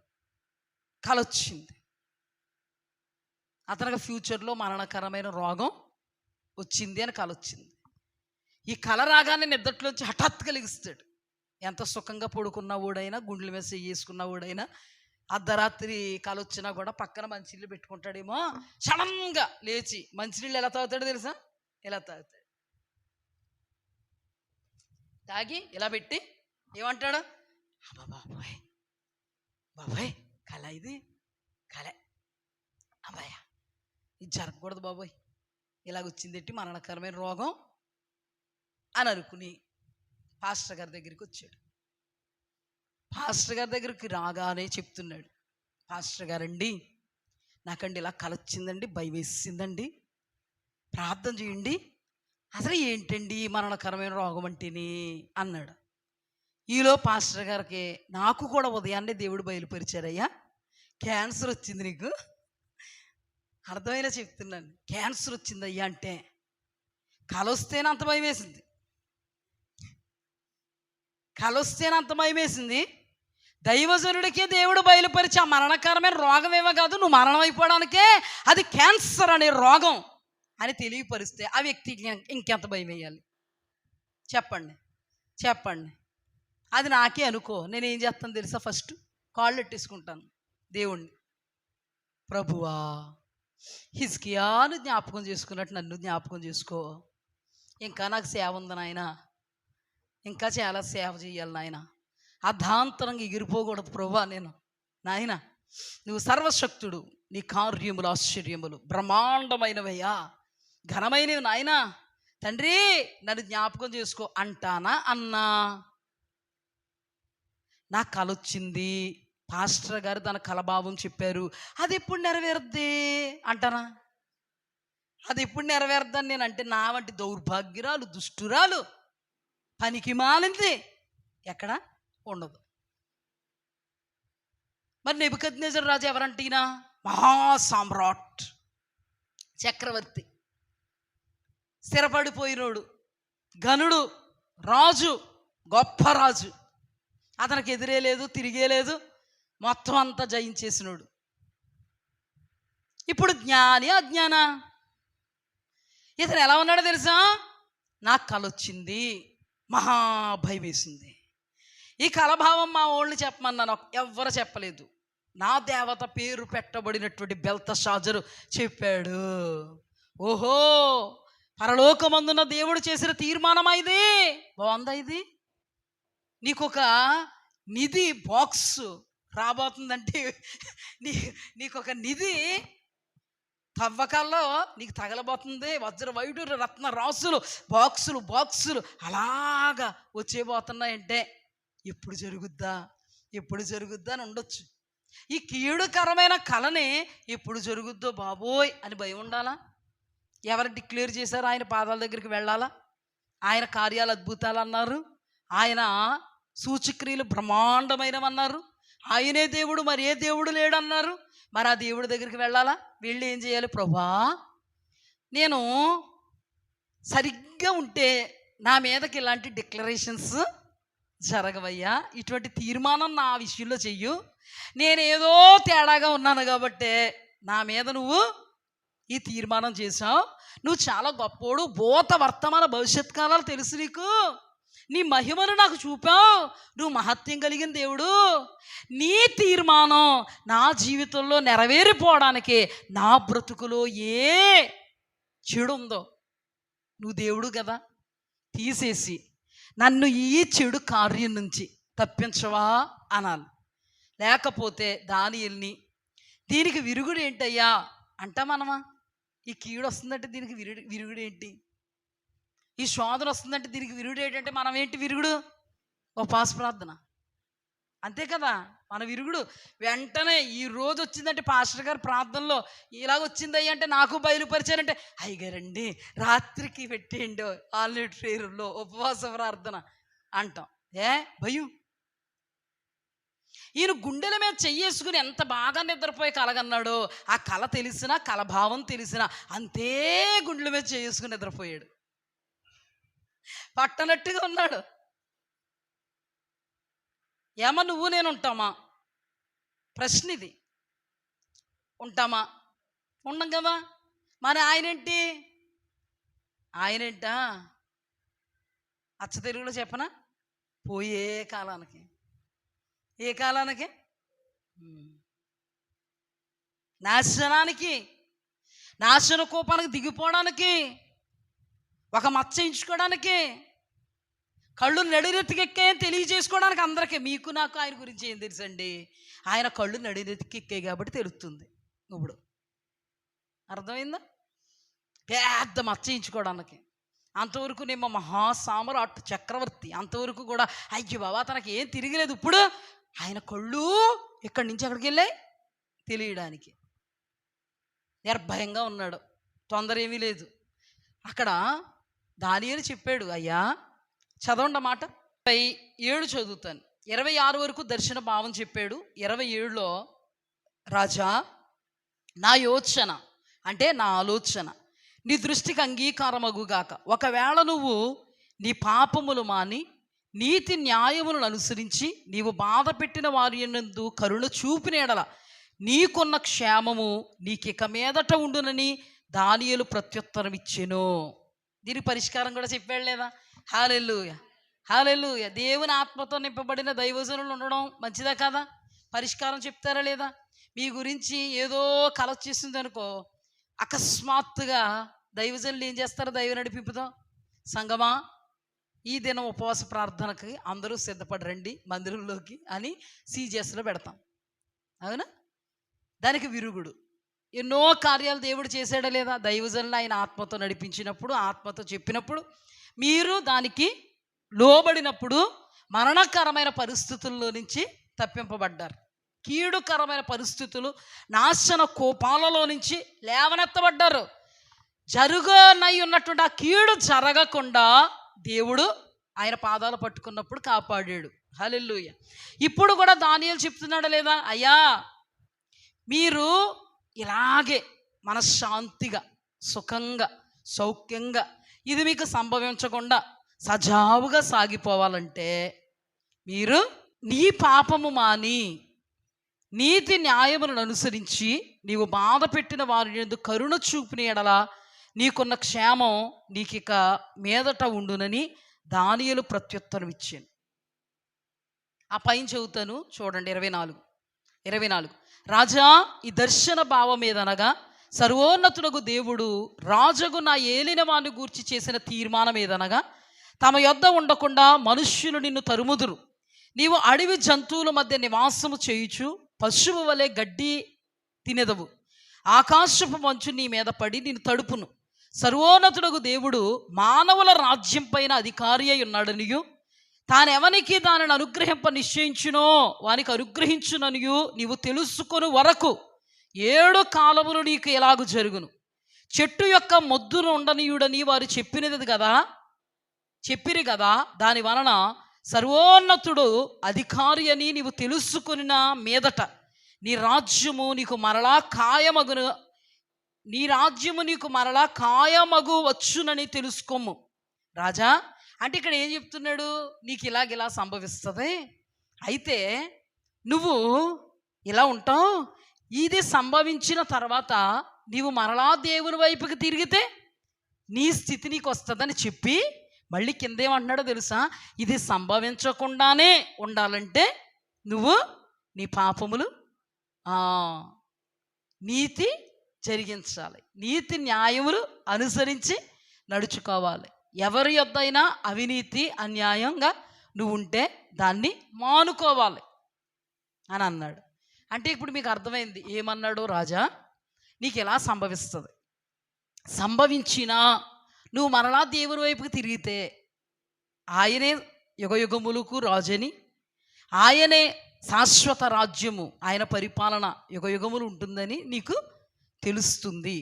S1: కల వచ్చింది. అతనికి ఫ్యూచర్లో మరణకరమైన రోగం వచ్చింది అని కల వచ్చింది. ఈ కల రాగానే నిద్రలోంచి హఠాత్తుగా లెగుస్తాడు. ఎంత సుఖంగా పడుకున్న వాడైనా, గుండెల మీద వేసుకున్న వాడైనా, అర్ధరాత్రి కల వచ్చినా కూడా పక్కన మంచినీళ్ళు పెట్టుకుంటాడేమో, సడన్గా లేచి మంచినీళ్ళు ఎలా తాగుతాడో తెలుసా? ఎలా తాగుతాడు, తాగి ఇలా పెట్టి ఏమంటాడు, అబ్బా బాబాయ్ బాబాయ్ కళ, ఇది కళ, అబ్బాయ ఇది జరగకూడదు బాబాయ్, ఇలాగొచ్చిందేంటి మరణకరమైన రోగం అని అనుకుని పాస్టర్ గారి దగ్గరికి వచ్చాడు. పాస్టర్ గారి దగ్గరికి రాగానే చెప్తున్నాడు, పాస్టర్ గారండి, నాకండి ఇలా కల వచ్చిందండి, భయం వేసిందండి, ప్రార్థన చేయండి. అసలు ఏంటండి మరణకరమైన రోగం అంటేని అన్నాడు. ఈలో పాస్టర్ గారికి, నాకు కూడా ఉదయాన్నే దేవుడు బయలుపరిచారయ్యా, క్యాన్సర్ వచ్చింది నీకు, అర్థమైనా చెప్తున్నాను, క్యాన్సర్ వచ్చిందయ్యా అంటే కల వస్తేనే అంత భయం వేసింది. కల వస్తేనే అంత భయం వేసింది. దైవజనుడికే దేవుడు బయలుపరిచి ఆ మరణకరమైన రోగం ఏమో కాదు, నువ్వు మరణం అయిపోవడానికే అది క్యాన్సర్ అనే రోగం అని తెలియపరిస్తే ఆ వ్యక్తికి ఇంకెంత భయం వేయాలి చెప్పండి. అది నాకే అనుకో, నేనేం చేస్తాను తెలుసా? ఫస్ట్ కాళ్ళు ఎట్టేసుకుంటాను దేవుణ్ణి, ప్రభువా హిజ్కియాను జ్ఞాపకం చేసుకున్నట్టు నన్ను జ్ఞాపకం చేసుకో. ఇంకా నాకు సేవ ఉంది నాయన, ఇంకా చాలా సేవ చేయాలి నాయన, అర్ధాంతరంగా ఎగిరిపోకూడదు ప్రభువా నేను. నాయన నువ్వు సర్వశక్తుడు, నీ కార్యములు ఆశ్చర్యములు బ్రహ్మాండమైనవయ్యా, ఘనమైనవి నాయన, తండ్రి నన్ను జ్ఞాపకం చేసుకో అంటానా? అన్నా నా కల వచ్చింది, పాస్టర్ గారు తన కలభావం చెప్పారు, అది ఎప్పుడు నెరవేరుద్ది అంటానా? అది ఎప్పుడు నెరవేరుద్దని నేను అంటే, నా వంటి దౌర్భాగ్యురాలు, దుష్టురాలు, పనికి మాలింది ఎక్కడ ఉండదు. మరి నెబుకద్నెజరు రాజు ఎవరంటే ఈయన మహాసామ్రాట్, చక్రవర్తి, స్థిరపడిపోయినోడు, ఘనుడు, రాజు, గొప్ప రాజు, అతనికి ఎదురే లేదు, తిరిగే లేదు, మొత్తం అంతా జయించేసినోడు. ఇప్పుడు జ్ఞాని అజ్ఞాన, ఇతను ఎలా ఉన్నాడో తెలుసా? నాకు కల వచ్చింది, మహా భయం వేసింది. ఈ కలభావం మా వాళ్ళని చెప్పమన్నాను, ఎవ్వరు చెప్పలేదు. నా దేవత పేరు పెట్టబడినటువంటి బెల్తషాజరు చెప్పాడు. ఓహో, పరలోకమందున్న దేవుడు చేసిన తీర్మానమా ఇది? బాగుందా ఇది? నీకొక నిధి బాక్స్ రాబోతుందంటే నీకొక నిధి తవ్వకాల్లో నీకు తగలబోతుంది. వజ్ర వైడూరు రత్న రాసులు బాక్సులు అలాగా వచ్చేబోతున్నాయంటే ఎప్పుడు జరుగుద్దా అని ఉండొచ్చు. ఈ కీడుకరమైన కళని ఎప్పుడు జరుగుద్దో బాబోయ్ అని భయం ఉండాలా? ఎవరు డిక్లేర్ చేశారు ఆయన పాదాల దగ్గరికి వెళ్ళాలా? ఆయన కార్యాలు అద్భుతాలు అన్నారు, ఆయన సూచక్రియలు బ్రహ్మాండమైనవన్నారు, ఆయనే దేవుడు మరి ఏ దేవుడు లేడన్నారు. మరి ఆ దేవుడి దగ్గరికి వెళ్ళాలా? వెళ్ళి ఏం చేయాలి? ప్రభువా, నేను సరిగ్గా ఉంటే నా మీదకి ఇలాంటి డిక్లరేషన్స్ జరగవయ్యా, ఇటువంటి తీర్మానం నా విషయంలో చెయ్యు. నేనేదో తేడాగా ఉన్నాను కాబట్టే నా మీద నువ్వు ఈ తీర్మానం చేశావు. నువ్వు చాలా గొప్పోడు, భూత వర్తమాన భవిష్యత్ కాలాలు తెలుసు నీకు, నీ మహిమను నాకు చూపావు, నువ్వు మహత్యం కలిగిన దేవుడు. నీ తీర్మానం నా జీవితంలో నెరవేరిపోవడానికి నా బ్రతుకులో ఏ చెడు ఉందో నువ్వు దేవుడు కదా, తీసేసి నన్ను ఈ చెడు కార్యం నుంచి తప్పించవా అనాలి. లేకపోతే దానియేలుని దీనికి విరుగుడు ఏంటయ్యా అంటా మనమా? ఈ కీడు వస్తుందంటే దీనికి విరుగుడు ఏంటి? ఈ శోధన వస్తుందంటే దీనికి విరుగుడు ఏంటంటే మనం ఏంటి విరుగుడు? ఉపవాస ప్రార్థన, అంతే కదా మన విరుగుడు. వెంటనే ఈ రోజు వచ్చిందంటే పాస్టర్ గారు ప్రార్థనలో ఇలాగ వచ్చిందయ్యా అంటే నాకు బయలుపరిచారంటే అయ్యగారండి రాత్రికి పెట్టేయండి ఆల్రెడీ ప్రేయర్లో ఉపవాస ప్రార్థన అంటాం. భయం. ఈయన గుండెల మీద చెయ్యేసుకుని ఎంత బాగా నిద్రపోయి కలగన్నాడో, ఆ కళ తెలిసినా కలభావం తెలిసినా అంతే గుండెల మీద చెయ్యేసుకుని నిద్రపోయాడు, పట్టనట్టుగా ఉన్నాడు. ఏమో నువ్వు నేను ఉంటామా? ప్రశ్న ఇది. ఉంటామా? ఉండం కదా. మరి ఆయనేంటా అచ్చ తెలుగులో చెప్పనా? పోయే కాలానికి. ఏ కాలానికి? నాశన కోపానికి దిగిపోవడానికి, ఒక మచ్చ ఎంచుకోవడానికి, కళ్ళు నడినెత్తికెక్కాయని తెలియజేసుకోవడానికి అందరికీ. మీకు నాకు ఆయన గురించి ఏం తెలుసండి? ఆయన కళ్ళు నడినెత్తికెక్కాయి కాబట్టి తెలుస్తుంది. ఇప్పుడు అర్థమైందా? పెద్ద మచ్చ ఎంచుకోవడానికి. అంతవరకు నేమో మహాసామ్రాట్ చక్రవర్తి, అంతవరకు కూడా అయ్యో బాబా తనకి ఏం తిరిగిలేదు. ఇప్పుడు ఆయన కళ్ళు ఇక్కడి నుంచి అక్కడికి వెళ్ళాయి తెలియడానికి. నిర్భయంగా ఉన్నాడు, తొందర ఏమీ లేదు. అక్కడ దానియేలు చెప్పాడు. అయ్యా చదవండి మాట. 27 చదువుతాను. 26 వరకు దర్శన భావం చెప్పాడు. 27లో రాజా, నా యోచన అంటే నా ఆలోచన నీ దృష్టికి అంగీకారమగుగాక. ఒకవేళ నువ్వు నీ పాపములు మాని నీతి న్యాయములను అనుసరించి నీవు బాధ పెట్టిన వారి యందు కరుణ చూపిన ఎడల నీకున్న క్షేమము నీకిక మీదట ఉండునని దానియేలు ప్రత్యుత్తరం ఇచ్చెను. దీనికి పరిష్కారం కూడా చెప్పాడు లేదా? హల్లెలూయా, హల్లెలూయా. దేవుని ఆత్మతో నింపబడిన దైవజనులు ఉండడం మంచిదా కాదా? పరిష్కారం చెప్తారా లేదా? మీ గురించి ఏదో కల వచ్చేస్తుంది అనుకో, అకస్మాత్తుగా దైవజనులు ఏం చేస్తారు? దైవ నడిపింపుతో సంగమా ఈ దినం ఉపవాస ప్రార్థనకి అందరూ సిద్ధపడి రండి మందిరంలోకి అని సీజెస్లో పెడతాం. అవునా? దానికి విరుగుడు. ఎన్నో కార్యాలు దేవుడు చేశాడా లేదా? దైవజనులు ఆయన ఆత్మతో నడిపించినప్పుడు, ఆత్మతో చెప్పినప్పుడు, మీరు దానికి లోబడినప్పుడు మరణకరమైన పరిస్థితుల్లో నుంచి తప్పింపబడ్డారు. కీడుకరమైన పరిస్థితులు, నాశన కోపాలలో నుంచి లేవనెత్తబడ్డారు. జరుగనై ఉన్నటువంటి ఆ కీడు జరగకుండా దేవుడు ఆయన పాదాలు పట్టుకున్నప్పుడు కాపాడాడు. హల్లెలూయా. ఇప్పుడు కూడా దానియేలు చెప్తున్నాడా లేదా? అయ్యా మీరు ఇలాగే మనశ్శాంతిగా, సుఖంగా, సౌఖ్యంగా ఇది మీకు సంభవించకుండా సజావుగా సాగిపోవాలంటే మీరు నీ పాపము మాని నీతి న్యాయములను అనుసరించి నీవు బాధ పెట్టిన వారి యందు కరుణ చూపిన ఎడల నీకున్న క్షేమం నీకిక మీదట ఉండునని దానియేలు ప్రత్యుత్తరం ఇచ్చాను. ఆ పైన చదువుతాను చూడండి, 24. రాజా, ఈ దర్శన భావం ఏదనగా, సర్వోన్నతుడగు దేవుడు రాజుగు నా ఏలిన వాని గూర్చి చేసిన తీర్మానం ఏదనగా, తమ యొద్ద ఉండకుండా మనుష్యులు నిన్ను తరుముదురు. నీవు అడవి జంతువుల మధ్య నివాసము చేయుచు పశువు వలె గడ్డి తినెదవు. ఆకాశపు మంచు నీ మీద పడి నిన్ను తడుపును. సర్వోన్నతుడగు దేవుడు మానవుల రాజ్యం పైన అధికారి అయి ఉన్నాడనియు, తానెవనికి దానిని అనుగ్రహింప నిశ్చయించునో వానికి అనుగ్రహించుననియు నీవు తెలుసుకొని వరకు 7 కాలములు నీకు ఎలాగు జరుగును. చెట్టు యొక్క మొద్దును ఉండనీయుడని వారు చెప్పిరి కదా, దాని వలన సర్వోన్నతుడు అధికారి అని నీవు తెలుసుకున్న మీదట నీ రాజ్యము నీకు మరలా ఖాయమగు వచ్చునని తెలుసుకోము. రాజా అంటే ఇక్కడ ఏం చెప్తున్నాడు? నీకు ఇలా సంభవిస్తుంది, అయితే నువ్వు ఇలా ఉంటావు. ఇది సంభవించిన తర్వాత నీవు మరలా దేవుని వైపుకి తిరిగితే నీ స్థితి నీకు వస్తుందని చెప్పి మళ్ళీ కిందేమంటున్నాడో తెలుసా? ఇది సంభవించకుండానే ఉండాలంటే నువ్వు నీ పాపములు నీతి జరిగించాలి, నీతి న్యాయములు అనుసరించి నడుచుకోవాలి. ఎవరి యొద్దైనా అవినీతి అన్యాయంగా నువ్వు ఉంటే దాన్ని మానుకోవాలి అని అన్నాడు. అంటే ఇప్పుడు మీకు అర్థమైంది ఏమన్నాడు? రాజా, నీకు ఎలా సంభవిస్తుంది, సంభవించినా నువ్వు మరలా దేవుని వైపుకి తిరిగితే ఆయనే యుగయుగములకు రాజని, ఆయనే శాశ్వత రాజ్యము, ఆయన పరిపాలన యుగయుగములు ఉంటుందని నీకు తెలుస్తుంది.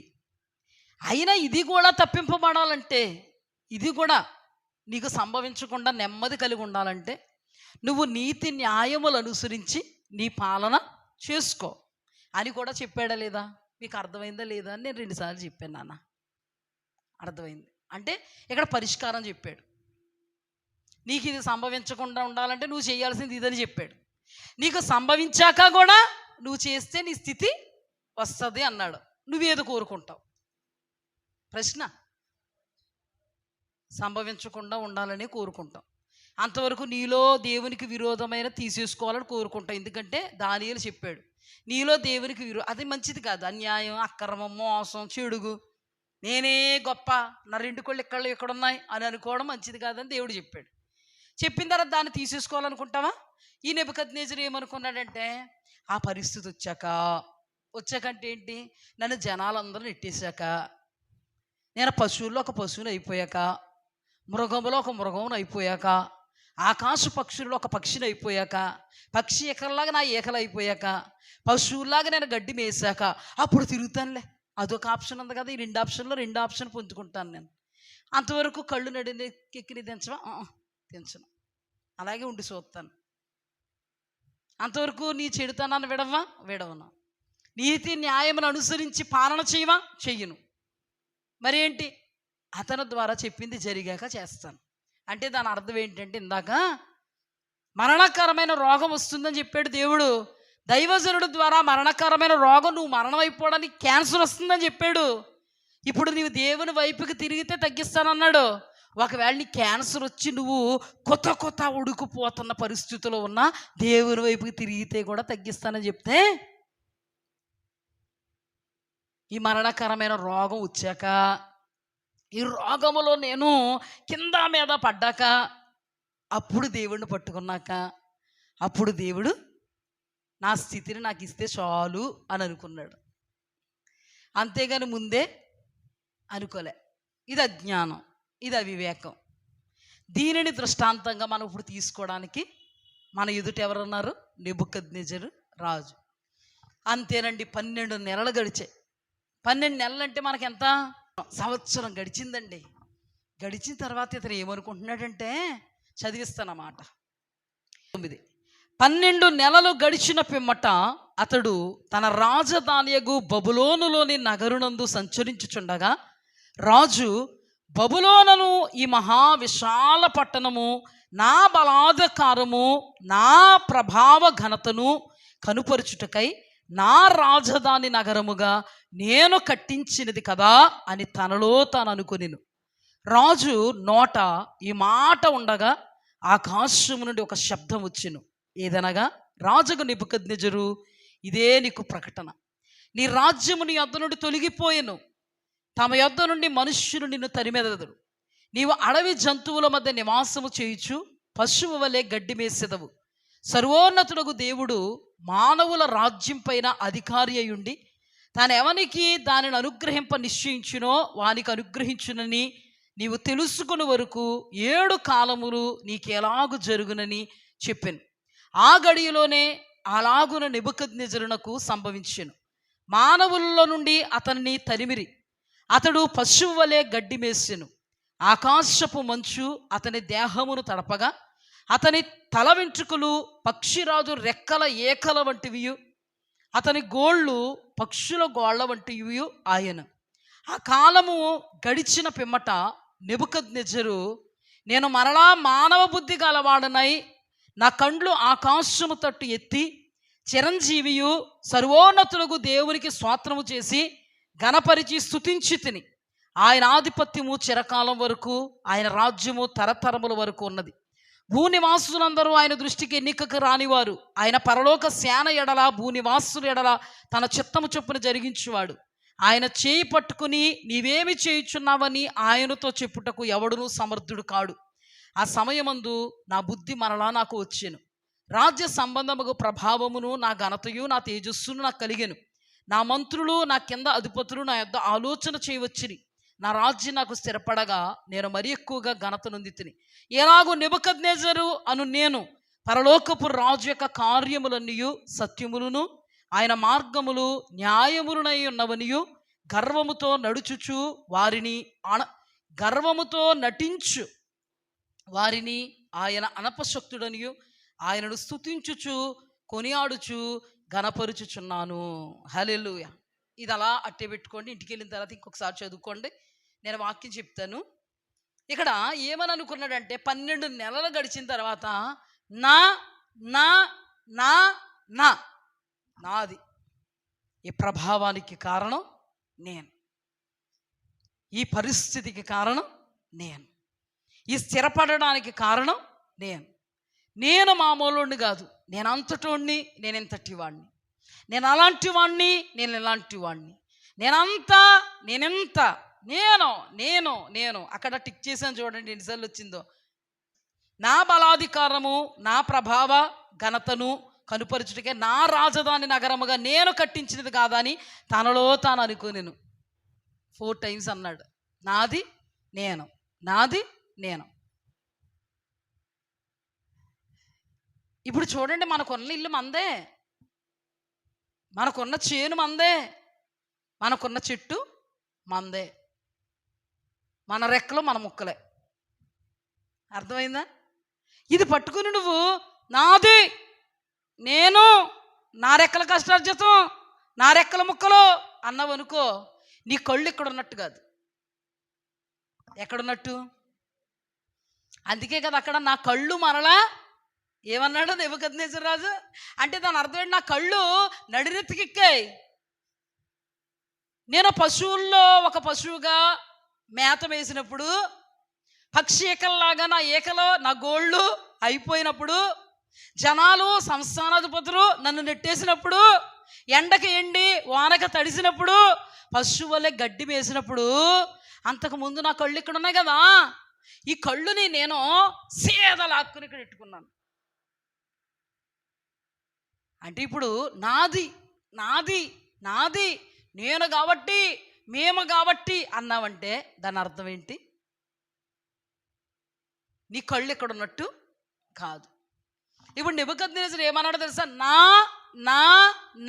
S1: అయినా ఇది కూడా తప్పింపబడాలంటే, ఇది కూడా నీకు సంభవించకుండా నెమ్మది కలిగి ఉండాలంటే నువ్వు నీతి న్యాయములు అనుసరించి నీ పాలన చేసుకో అని కూడా చెప్పాడా లేదా? మీకు అర్థమైందా లేదా అని నేను 2 సార్లు చెప్పాను నాన్న. అర్థమైంది అంటే ఇక్కడ పరిష్కారం చెప్పాడు. నీకు ఇది సంభవించకుండా ఉండాలంటే నువ్వు చేయాల్సింది ఇదని చెప్పాడు. నీకు సంభవించాక కూడా నువ్వు చేస్తే నీ స్థితి వస్తుంది అన్నాడు. నువ్వేదో కోరుకుంటావు? ప్రశ్న. సంభవించకుండా ఉండాలని కోరుకుంటాం. అంతవరకు నీలో దేవునికి విరోధమైన తీసేసుకోవాలని కోరుకుంటాం. ఎందుకంటే దానియేలు చెప్పాడు, నీలో దేవునికి అది మంచిది కాదు. అన్యాయం, అక్రమం, మోసం, చెడుగు, నేనే గొప్ప, నా 2 కళ్ళు ఇక్కడ ఉన్నాయి అని అనుకోవడం మంచిది కాదని దేవుడు చెప్పాడు. చెప్పిన తర్వాత దాన్ని తీసేసుకోవాలనుకుంటావా? ఈ నెబుకద్నెజరు ఏమనుకున్నాడంటే, ఆ పరిస్థితి వచ్చాకంటే ఏంటి, నన్ను జనాలందరూ నెట్టేశాక, నేను పశువుల్లో ఒక పశువుని అయిపోయాక, మృగములో ఒక మృగమును అయిపోయాక, ఆకాశ పక్షుల్లో ఒక పక్షిని అయిపోయాక, పక్షి ఏకల్లాగా నా ఏకలు అయిపోయాక, పశువులాగా నేను గడ్డి మేసాక అప్పుడు తిరుగుతానులే. అదొక ఆప్షన్ ఉంది కదా, ఈ 2 ఆప్షన్లో 2 ఆప్షన్ పొందుకుంటాను నేను. అంతవరకు కళ్ళు నడినెక్కిని దించవా? దించను, అలాగే ఉండి చూస్తాను. అంతవరకు నీ చెడుతనాన్ని విడవను. నీతి న్యాయమును అనుసరించి పాలన చేయవా? చెయ్యను. మరేంటి? అతని ద్వారా చెప్పింది జరిగాక చేస్తాను. అంటే దాని అర్థం ఏంటంటే, ఇందాక మరణకరమైన రోగం వస్తుందని చెప్పాడు దేవుడు. దైవజనుడు ద్వారా మరణకరమైన రోగం, నువ్వు మరణం అయిపోవడానికి క్యాన్సర్ వస్తుందని చెప్పాడు. ఇప్పుడు నీవు దేవుని వైపుకి తిరిగితే తగ్గిస్తానన్నాడు. ఒకవేళ నీ క్యాన్సర్ వచ్చి నువ్వు కొత్త ఉడుకుపోతున్న పరిస్థితిలో ఉన్నా దేవుని వైపుకి తిరిగితే కూడా తగ్గిస్తానని చెప్తే, ఈ మరణకరమైన రోగం వచ్చాక, ఈ రోగములో నేను కింద మీద పడ్డాక, అప్పుడు దేవుడిని పట్టుకున్నాక, అప్పుడు దేవుడు నా స్థితిని నాకు ఇస్తే చాలు అని అనుకున్నాడు. అంతేగాని ముందే అనుకోలే. ఇది అజ్ఞానం, ఇది అవివేకం. దీనిని దృష్టాంతంగా మనం ఇప్పుడు తీసుకోవడానికి మన ఎదుట ఎవరున్నారు? నెబుకద్నెజరు రాజు. అంతేనండి, 12 నెలలు గడిచాయి. 12 నెలలు అంటే మనకి ఎంత? సంవత్సరం గడిచిందండి. గడిచిన తర్వాత ఇతను ఏమనుకుంటున్నాడంటే, చదివిస్తానమాట. 12 నెలలు గడిచిన పిమ్మట అతడు తన రాజధానియగు బబులోనులోని నగరునందు సంచరించుచుండగా, రాజు బబులోనును, ఈ మహా విశాల పట్టణము నా బలాధికారము నా ప్రభావ ఘనతను కనుపరుచుటకై నా రాజధాని నగరముగా నేను కట్టించినది కదా అని తనలో తాను అనుకొనెను. రాజు నోట ఈ మాట ఉండగా ఆకాశము నుండి ఒక శబ్దం వచ్చెను. ఏదనగా, రాజుకు నెబుకద్నెజరు, ఇదే నీకు ప్రకటన. నీ రాజ్యము నీ యొద్ద నుండి తొలగిపోయెను. తమ యొద్ద నుండి మనుష్యులు నిన్ను తరిమెదరు. నీవు అడవి జంతువుల మధ్య నివాసము చేయుచు పశువు వలె గడ్డి మేసెదవు. సర్వోన్నతుడగు దేవుడు మానవుల రాజ్యం పైన అధికారి అయ్యుండి తానెవనికి దానిని అనుగ్రహింప నిశ్చయించునో వానికి అనుగ్రహించునని నీవు తెలుసుకుని వరకు 7 కాలములు నీకెలాగు జరుగునని చెప్పాను. ఆ గడియలోనే అలాగున నెబుకద్నెజరునకు సంభవించెను. మానవుల్లో నుండి అతన్ని తరిమిరి. అతడు పశువు వలె గడ్డి మేసెను. ఆకాశపు మంచు అతని దేహమును తడపగా అతని తల వెంట్రుకలు పక్షిరాజు రెక్కల ఏకల వంటివియు అతని గోళ్ళు పక్షుల గోళ్ల వంటివియు ఆయన. ఆ కాలము గడిచిన పిమ్మట నెబుకద్నెజరు, నేను మరలా మానవ బుద్ధి గలవాడనై నా కండ్లు ఆకాశము తట్టు ఎత్తి చిరంజీవియు సర్వోన్నతులకు దేవునికి స్తోత్రము చేసి ఘనపరిచి స్తుతించి తిని, ఆయన ఆధిపత్యము చిరకాలం వరకు, ఆయన రాజ్యము తరతరముల వరకు ఉన్నది. భూనివాసులందరూ ఆయన దృష్టికి ఎన్నికకు రానివారు. ఆయన పరలోక సేన ఎడల భూనివాసుల ఎడల తన చిత్తము చొప్పున జరిగించువాడు. ఆయన చేయి పట్టుకుని నీవేమి చేయుచున్నావని ఆయనతో చెప్పుటకు ఎవడునూ సమర్థుడు కాడు. ఆ సమయమందు నా బుద్ధి మరలా నాకు వచ్చెను. రాజ్య సంబంధముగు ప్రభావమును నా ఘనతయు నా తేజస్సును నాకు కలిగెను. నా మంత్రులు నా కింద అధిపతులు నా యొద్ద ఆలోచన చేయవచ్చిరి. నా రాజ్యం నాకు స్థిరపడగా నేను మరి ఎక్కువగా ఘనత నొందితిని. ఎలాగూ నెబుకద్నెజరు అను నేను పరలోకపు రాజు యొక్క కార్యములన్నీయు సత్యములను ఆయన మార్గములు న్యాయములనై ఉన్నవనియు గర్వముతో నడుచుచు వారిని గర్వముతో నటించు వారిని ఆయన అనపశక్తుడనియు ఆయనను స్తుతించుచు కొనియాడుచు ఘనపరుచుచున్నాను. హల్లెలూయా. ఇది అలా అట్టే పెట్టుకోండి. ఇంటికి వెళ్ళిన తర్వాత ఇంకొకసారి చదువుకోండి. నేను వాక్యం చెప్తాను. ఇక్కడ ఏమని అనుకున్నాడంటే 12 నెలలు గడిచిన తర్వాత నా నా నా నా నాది. ఈ ప్రభావానికి కారణం నేను, ఈ పరిస్థితికి కారణం నేను, ఈ స్థిరపడడానికి కారణం నేను మామూలుని కాదు, నేను అంతటోడిని, నేను ఇంతటి వాడిని, నేను అలాంటి వాడిని, నేను ఇలాంటి వాడిని, నేనంతా నేనెంత నేను నేను నేను అక్కడ టిక్ చేశాను చూడండి ఎన్నిసార్లు వచ్చిందో. నా బలాధికారము నా ప్రభావ ఘనతను కనుపరచుటకే నా రాజధాని నగరముగా నేను కట్టించినది కాదని తనలో తాను అనుకునేను. 4 times అన్నాడు, నాది నేను, నాది నేను. ఇప్పుడు చూడండి, మనకున్న ఇల్లు మందే, మనకున్న చేను మందే, మనకున్న చెట్టు మందే, మన రెక్కలు మన ముక్కలే. అర్థమైందా? ఇది పట్టుకుని నువ్వు నాది నేను, నా రెక్కల కష్టార్జితం, నా రెక్కల ముక్కలు అన్నావు అనుకో, నీ కళ్ళు ఇక్కడ ఉన్నట్టు కాదు. ఎక్కడున్నట్టు? అందుకే కదా అక్కడ నా కళ్ళు మరలా ఏమన్నాడు నెబుకద్నెజరు రాజు అంటే దాని అర్థం ఏంటి? నా కళ్ళు నడిరెత్తికెక్కాయి. నేను పశువుల్లో ఒక పశువుగా మేత వేసినప్పుడు, పక్షి ఏకల్లాగా నా ఏకలో నా గోళ్ళు అయిపోయినప్పుడు, జనాలు సంస్థానాధిపతులు నన్ను నెట్టేసినప్పుడు, ఎండకి ఎండి వానక తడిసినప్పుడు, పశువు వలె గడ్డి వేసినప్పుడు, అంతకుముందు నా కళ్ళు ఇక్కడ ఉన్నాయి కదా, ఈ కళ్ళుని నేను సీద లాక్కుని ఇక్కడ పెట్టుకున్నాను. అంటే ఇప్పుడు నాది నాది నాది నేను కాబట్టి మేము కాబట్టి అన్నావంటే దాని అర్థం ఏంటి? నీ కళ్ళు ఇక్కడ ఉన్నట్టు కాదు. ఇప్పుడు నెబుకద్నెజరు ఏమన్నాడో తెలుసా? నా నా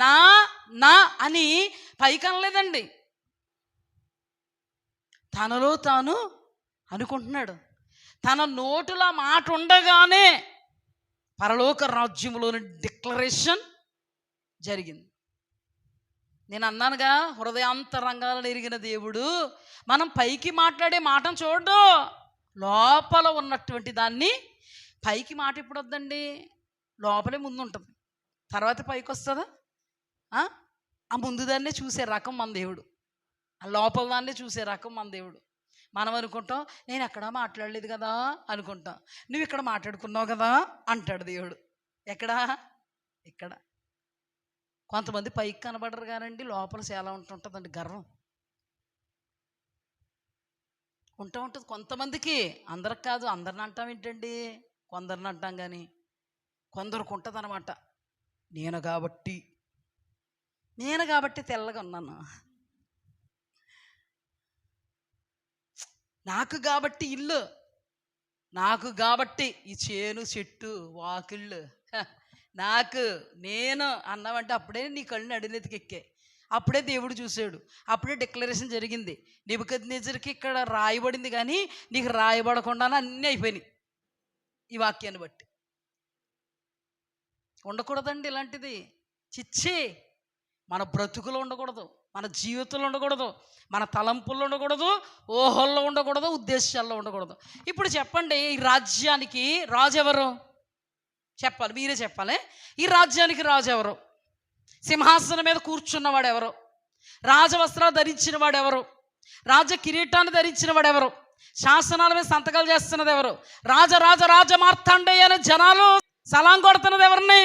S1: నా నా అని పైకి అనలేదండి, తనలో తాను అనుకుంటున్నాడు. తన నోటులో మాట ఉండగానే పరలోక రాజ్యంలోని డిక్లరేషన్ జరిగింది. నేను అన్నానుగా, హృదయాంతరంగాలను ఎరిగిన దేవుడు మనం పైకి మాట్లాడే మాటను చూడడు, లోపల ఉన్నటువంటి దాన్ని. పైకి మాట ఇప్పుడు వద్దండి, లోపలే ముందు ఉంటుంది, తర్వాత పైకి వస్తుందా? ఆ ముందు దాన్నే చూసే రకం మన దేవుడు, ఆ లోపల దాన్నే చూసే రకం మన దేవుడు. మనం అనుకుంటాం నేను ఎక్కడా మాట్లాడలేదు కదా అనుకుంటాం. నువ్వు ఇక్కడ మాట్లాడుకున్నావు కదా అంటాడు దేవుడు. ఎక్కడా? ఇక్కడ. కొంతమంది పైకి కనబడరు కానండి, లోపల చాలా ఉంటుంటుందండి గర్వం. ఉంటుంది కొంతమందికి, అందరికి కాదు. అందరిని అంటాం ఏంటండి? కొందరిని అంటాం కానీ కొందరికి ఉంటుంది అనమాట. నేను కాబట్టి తెల్లగా ఉన్నాను, నాకు కాబట్టి ఇల్లు, నాకు కాబట్టి ఈ చేను చెట్టు వాకిళ్ళు, నేను అన్నావంటే అప్పుడే నీ కళ్ళు నడినెత్తికి ఎక్కాయి. అప్పుడే దేవుడు చూశాడు, అప్పుడే డిక్లరేషన్ జరిగింది. నెబుకద్నెజరుకి ఇక్కడ రాయబడింది కానీ నీకు రాయబడకుండానే అన్నీ అయిపోయినాయి. ఈ వాక్యాన్ని బట్టి ఉండకూడదండి ఇలాంటిది. చిచ్చి, మన బ్రతుకులో ఉండకూడదు, మన జీవితంలో ఉండకూడదు, మన తలంపుల్లో ఉండకూడదు, ఊహల్లో ఉండకూడదు, ఉద్దేశాల్లో ఉండకూడదు. ఇప్పుడు చెప్పండి, ఈ రాజ్యానికి రాజు ఎవరు? చెప్పాలి, మీరే చెప్పాలి. ఈ రాజ్యానికి రాజు ఎవరు? సింహాసనం మీద కూర్చున్నవాడు ఎవరు? రాజవస్త్రాలు ధరించిన వాడు ఎవరు? రాజ కిరీటాన్ని ధరించిన వాడు ఎవరు? శాసనాల మీద సంతకాలు చేస్తున్నది ఎవరు? రాజ రాజ రాజ మార్తాండేయ అనే జనాలు సలాం కొడుతున్నది ఎవరిని?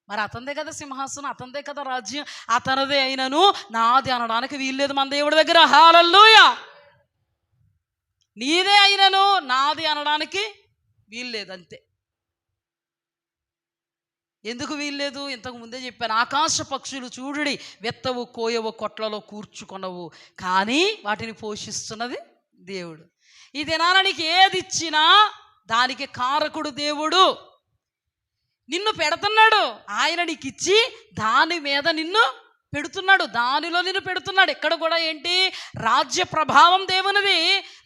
S1: మరి అతనిదే కదా సింహాసనం, అతనిదే కదా రాజ్యం, అతనిదే అయినను నాది అనడానికి వీల్లేదు మన దేవుడి దగ్గర. హల్లెలూయా. నీదే అయినను నాది అనడానికి వీల్లేదు, అంతే. ఎందుకు వీల్లేదు? ఇంతకు ముందే చెప్పాను. ఆకాశ పక్షులు చూడుడి, వెత్తవు కోయవు, కొట్లలో కూర్చుకొనవు, కానీ వాటిని పోషిస్తున్నది దేవుడు. ఈ దినాన నీకు ఏది ఇచ్చినా దానికి కారకుడు దేవుడు. నిన్ను పెడుతున్నాడు, ఆయన నీకు ఇచ్చి దాని మీద నిన్ను పెడుతున్నాడు, దానిలో నిన్ను పెడుతున్నాడు. ఇక్కడ కూడా ఏంటి? రాజ్య ప్రభావం దేవునిది,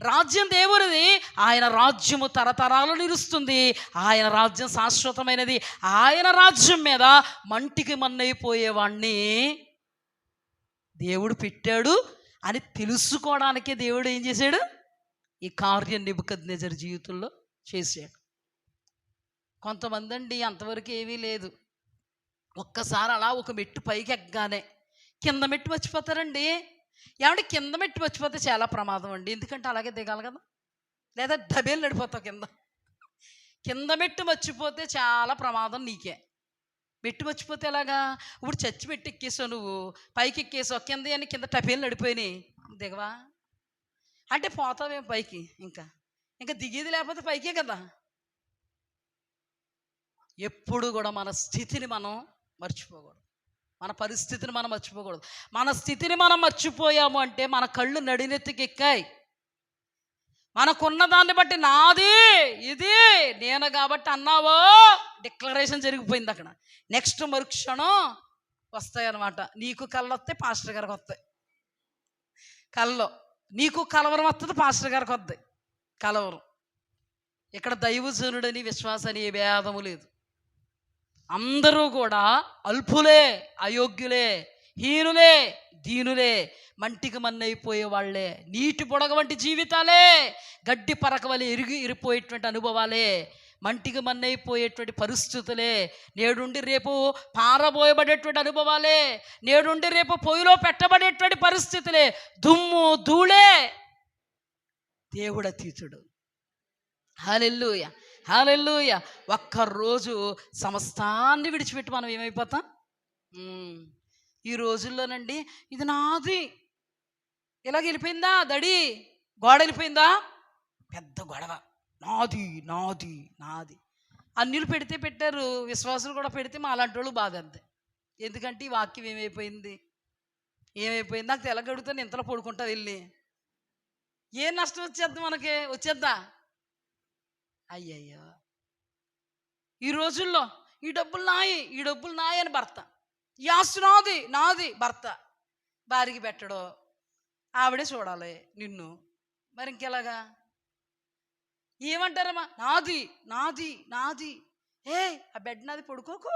S1: రాజ్యం దేవునిది. ఆయన రాజ్యము తరతరాలు నిలుస్తుంది, ఆయన రాజ్యం శాశ్వతమైనది. ఆయన రాజ్యం మీద మంటికి మన్నైపోయేవాణ్ణి దేవుడు పెట్టాడు అని తెలుసుకోవడానికే దేవుడు ఏం చేశాడు? ఈ కార్యం నెబుకద్నెజరు జీవితంలో చేశాడు. కొంతమంది అండి అంతవరకు ఏమీ లేదు, ఒక్కసారి అలా ఒక మెట్టు పైకి ఎక్కగానే కింద మెట్టు మర్చిపోతారండి. ఏమంటే కింద మెట్టు మర్చిపోతే చాలా ప్రమాదం అండి. ఎందుకంటే అలాగే దిగాలి కదా, లేదా డబేలు నడిపోతావు కింద. కింద మెట్టు మర్చిపోతే చాలా ప్రమాదం నీకే. మెట్టు మర్చిపోతే ఎలాగా? ఇప్పుడు చచ్చి మెట్టు ఎక్కేసావు, నువ్వు పైకి ఎక్కేసావు, కింద అని కింద టబేలు నడిపోయినాయి, దిగవా అంటే పోతావేం పైకి? ఇంకా దిగేది లేకపోతే పైకే కదా. ఎప్పుడు కూడా మన స్థితిని మనం మర్చిపోకూడదు, మన పరిస్థితిని మనం మర్చిపోకూడదు. మన స్థితిని మనం మర్చిపోయాము అంటే మన కళ్ళు నడినెత్తికి ఎక్కాయి. మనకున్న దాన్ని బట్టి నాది ఇది నేను కాబట్టి అన్నావో డిక్లరేషన్ జరిగిపోయింది అక్కడ. నెక్స్ట్ మరుక్షణం వస్తాయి అన్నమాట. నీకు కళ్ళు వస్తాయి, పాస్టర్ గారికి వస్తాయి కళ్ళు. నీకు కలవరం వస్తుంది, పాస్టర్ గారికి వస్తాయి కలవరం. ఇక్కడ దైవజనుడని విశ్వాసని ఏ భేదము లేదు. అందరూ కూడా అల్పులే, అయోగ్యులే, హీనులే, దీనులే, మంటికి మన్నైపోయే వాళ్ళే, నీటి పొడగ వంటి జీవితాలే, గడ్డి పరక వలె ఇరిపోయేటువంటి అనుభవాలే, మంటికి మన్నైపోయేటువంటి పరిస్థితులే, నేడుండి రేపు పారబోయబడేటువంటి అనుభవాలే, నేడుండి రేపు పొయ్యిలో పెట్టబడేటువంటి పరిస్థితులే, దుమ్ము ధూళే. దేవుడు అతీతుడు. హల్లెలూయా, హల్లెలూయా. ఒక్కరోజు సమస్తాన్ని విడిచిపెట్టి మనం ఏమైపోతాం? ఈ రోజుల్లోనండి ఇది నాది, ఇలాగ వెళ్ళిపోయిందా, దడి గోడ వెళ్ళిపోయిందా, పెద్ద గొడవ, నాది నాది నాది. అన్యులు పెడితే పెట్టారు, విశ్వాసులు కూడా పెడితే మా అలాంటి వాళ్ళు బాధ అంతే. ఎందుకంటే ఈ వాక్యం ఏమైపోయింది నాకు తెలగడుగుతాను, ఇంతలో పడుకుంటా వెళ్ళి. ఏం నష్టం వచ్చేద్దా మనకి? వచ్చేద్దా? అయ్యయ్యో, ఈ రోజుల్లో ఈ డబ్బులు నాయి అని భర్త, ఈ ఆస్తి నాది భర్త, భార్యకి పెట్టడో ఆవిడే చూడాలి నిన్ను. మరి ఇంకెలాగా? ఏమంటారమ్మా? నాది నాది నాది. ఆ బెడ్ నాది, పడుకోకు.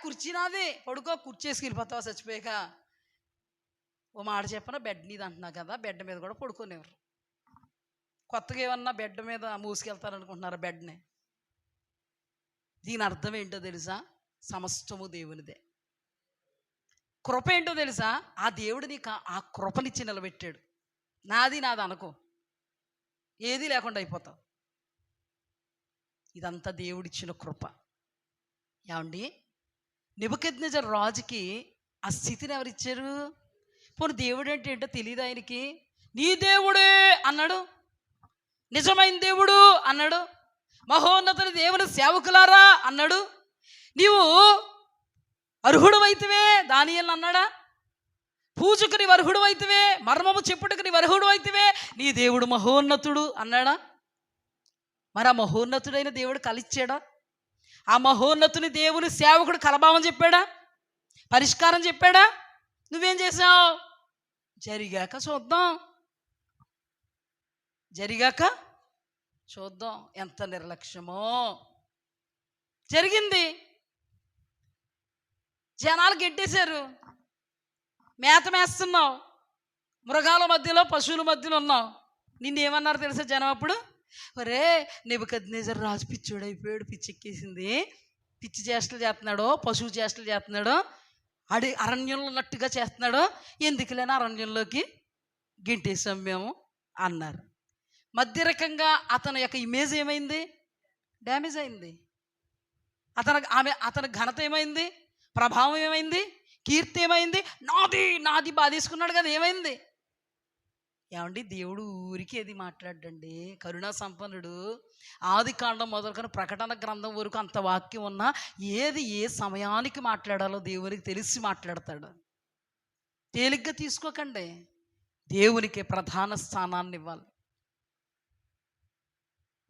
S1: కుర్చీ నాది, పడుకో. కుర్చీకి వెళ్ళిపోతావా చచ్చిపోయాక? ఓ మాట చెప్పనా, బెడ్ నీది అంటున్నా కదా, బెడ్ మీద కూడా పడుకోనివ్వరు. కొత్తగా ఏమన్నా బెడ్ మీద మూసుకెళ్తారనుకుంటున్నారు బెడ్ని. దీని అర్థం ఏంటో తెలుసా? సమస్తము దేవునిదే. కృప ఏంటో తెలుసా? ఆ దేవుడు నీకు ఆ కృపనిచ్చి నిలబెట్టాడు. నాది అనుకో, ఏది లేకుండా అయిపోతావు. ఇదంతా దేవుడిచ్చిన కృప. ఏమండి, నెబుకద్నెజరు రాజుకి ఆ స్థితిని ఎవరిచ్చారు? పోనీ దేవుడు అంటే ఏంటో తెలియదు ఆయనకి. నీ దేవుడే అన్నాడు, నిజమైన దేవుడు అన్నాడు, మహోన్నతుని దేవుని సేవకులారా అన్నాడు. నీవు అర్హుడు అయితేవే దానియేలు అన్నాడా? పూజకుని అర్హుడు అయితేవే, మర్మము చెప్పుటకు నీ అర్హుడు అయితేవే, నీ దేవుడు మహోన్నతుడు అన్నాడా? మరి ఆ మహోన్నతుడైన దేవుడు కలిచ్చాడా? ఆ మహోన్నతుని దేవుని సేవకుడు కలభావం చెప్పాడా? పరిష్కారం చెప్పాడా? నువ్వేం చేసావు? జరిగాక చూద్దాం, జరిగాక చూద్దాం. ఎంత నిర్లక్ష్యమో. జరిగింది, జనాలు గెట్టేశారు, మేత మేస్తున్నావు, మృగాల మధ్యలో పశువుల మధ్యలో ఉన్నావు. నిన్నేమన్నారు తెలుసా జనం అప్పుడు? ఒరే, నెబుకద్నెజరు రాజు పిచ్చోడైపోయాడు, పిచ్చెక్కేసింది, పిచ్చి చేష్టలు చేస్తున్నాడో, పశువు చేష్టలు చేస్తున్నాడో, అరణ్యంలో ఉన్నట్టుగా చేస్తున్నాడో, ఎందుకులేనా అరణ్యంలోకి గింటేసాం మేము అన్నారు. మధ్య రకంగా అతని యొక్క ఇమేజ్ ఏమైంది? డ్యామేజ్ అయింది. అతని ఘనత ఏమైంది? ప్రభావం ఏమైంది? కీర్తి ఏమైంది? నాది బాధేసుకున్నాడు కదా, ఏమైంది? ఏమండి, దేవుడు ఊరికి ఏది మాట్లాడండి, కరుణా సంపన్నుడు. ఆది కాండం మొదలుకొని ప్రకటన గ్రంథం వరకు అంత వాక్యం ఉన్నా ఏది ఏ సమయానికి మాట్లాడాలో దేవునికి తెలిసి మాట్లాడతాడు. తేలిగ్గా తీసుకోకండి, దేవునికి ప్రధాన స్థానాన్ని ఇవ్వాలి.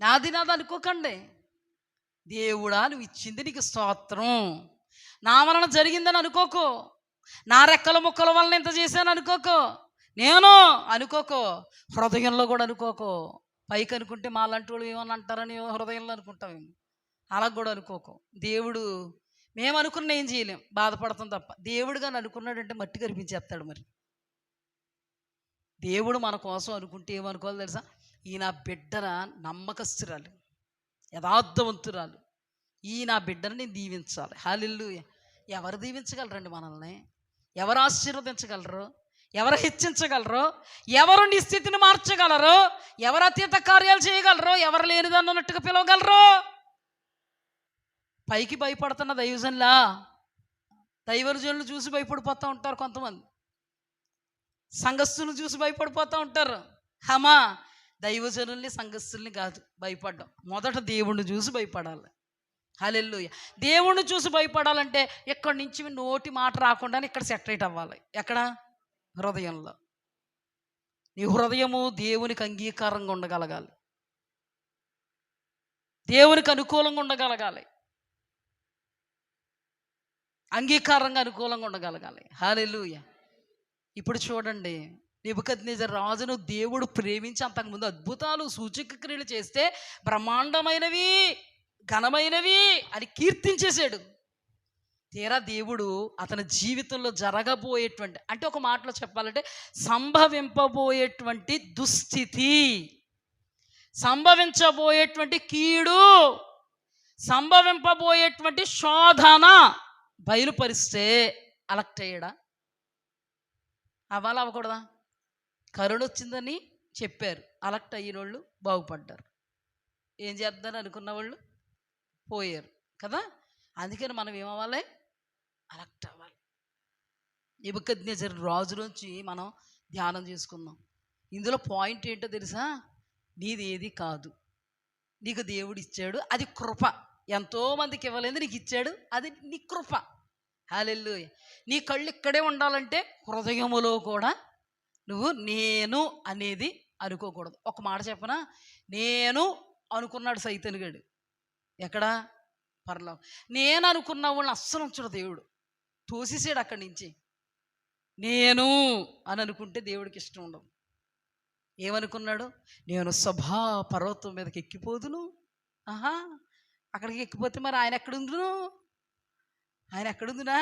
S1: నాది అనుకోకండి. దేవుడా, నువ్వు ఇచ్చింది నీకు స్తోత్రం, నా వలన జరిగిందని అనుకోకో, నా రెక్కల ముక్కల వలన ఇంత చేశాను అనుకోకో, నేను అనుకోకో, హృదయంలో కూడా అనుకోకో. పైకి అనుకుంటే మాలాంటి వాళ్ళు ఏమని అంటారని హృదయంలో అనుకుంటామేమో, అలా కూడా అనుకోకో. దేవుడు మేము అనుకున్న ఏం చేయలేం, బాధపడతాం తప్ప. దేవుడు కానీ అనుకున్నాడంటే మట్టి కనిపించేస్తాడు. మరి దేవుడు మన కోసం అనుకుంటే ఏమనుకోవాలి తెలుసా? ఈ నా బిడ్డన నమ్మకస్తురాలు, యథార్థవంతురాలు, ఈ నా బిడ్డను నేను దీవించాలి. హల్లెలూయా. ఎవరు దీవించగలరండి మనల్ని? ఎవరు ఆశీర్వదించగలరు? ఎవరు హెచ్చించగలరు? ఎవరు నీ స్థితిని మార్చగలరు? ఎవరు అతీత కార్యాలు చేయగలరు? ఎవరు లేనిదన్నట్టుగా పిలవగలరు? పైకి భయపడుతున్న దైవజనులా, దైవజనులు చూసి భయపడిపోతూ ఉంటారు కొంతమంది, సంఘస్థులను చూసి భయపడిపోతూ ఉంటారు. హమా, దైవజనుల్ని సంఘస్థుల్ని కాదు భయపడ్డం, మొదట దేవుణ్ణి చూసి భయపడాలి. హల్లెలూయా. దేవుణ్ణి చూసి భయపడాలంటే ఇక్కడి నుంచి నోటి మాట రాకుండా ఇక్కడ సెటరేట్ అవ్వాలి. ఎక్కడ? హృదయంలో. నీ హృదయము దేవునికి అంగీకారంగా ఉండగలగాలి, దేవునికి అనుకూలంగా ఉండగలగాలి, అంగీకారంగా అనుకూలంగా ఉండగలగాలి. హల్లెలూయా. ఇప్పుడు చూడండి, నెబుకద్నెజరు రాజును దేవుడు ప్రేమించి అంతకుముందు అద్భుతాలు సూచక క్రియలు చేస్తే బ్రహ్మాండమైనవి ఘనమైనవి అని కీర్తించేశాడు. తీరా దేవుడు అతని జీవితంలో జరగబోయేటువంటి, అంటే ఒక మాటలో చెప్పాలంటే సంభవింపబోయేటువంటి దుస్థితి, సంభవించబోయేటువంటి కీడు, సంభవింపబోయేటువంటి శోధన బయలుపరిస్తే అలక్ట్ అయ్యాడా? అవ్వాలా అవ్వకూడదా? కరుణ వచ్చిందని చెప్పారు, అలక్ట్ అయిన వాళ్ళు బాగుపడ్డారు, ఏం చేద్దారని అనుకున్న వాళ్ళు పోయారు కదా. అందుకని మనం ఏమవ్వాలి? అలక్ట్ అవ్వాలి. నెబుకద్నెజరు రాజులోంచి మనం ధ్యానం చేసుకుందాం. ఇందులో పాయింట్ ఏంటో తెలుసా? నీది ఏది కాదు, నీకు దేవుడు ఇచ్చాడు, అది కృప. ఎంతోమందికి ఇవ్వలేదు, నీకు ఇచ్చాడు, అది నీ కృప. హల్లెలూయా. నీ కళ్ళు ఇక్కడే ఉండాలంటే హృదయములో కూడా నువ్వు నేను అనేది అనుకోకూడదు. ఒక మాట చెప్పనా? నేను అనుకున్నాడు సైతన్గాడు, ఎక్కడ? పరలోకం. నేను అనుకున్న వాళ్ళని అస్సలు ఉంచడు దేవుడు, తోసేసాడు అక్కడి నుంచి. నేను అని అనుకుంటే దేవుడికి ఇష్టం ఉండదు. ఏమనుకున్నాడు? నేను సభా పర్వతం మీదకి ఎక్కిపోదును. ఆహా, అక్కడికి ఎక్కిపోతే మరి ఆయన ఎక్కడుందును? ఆయన ఎక్కడుందినా?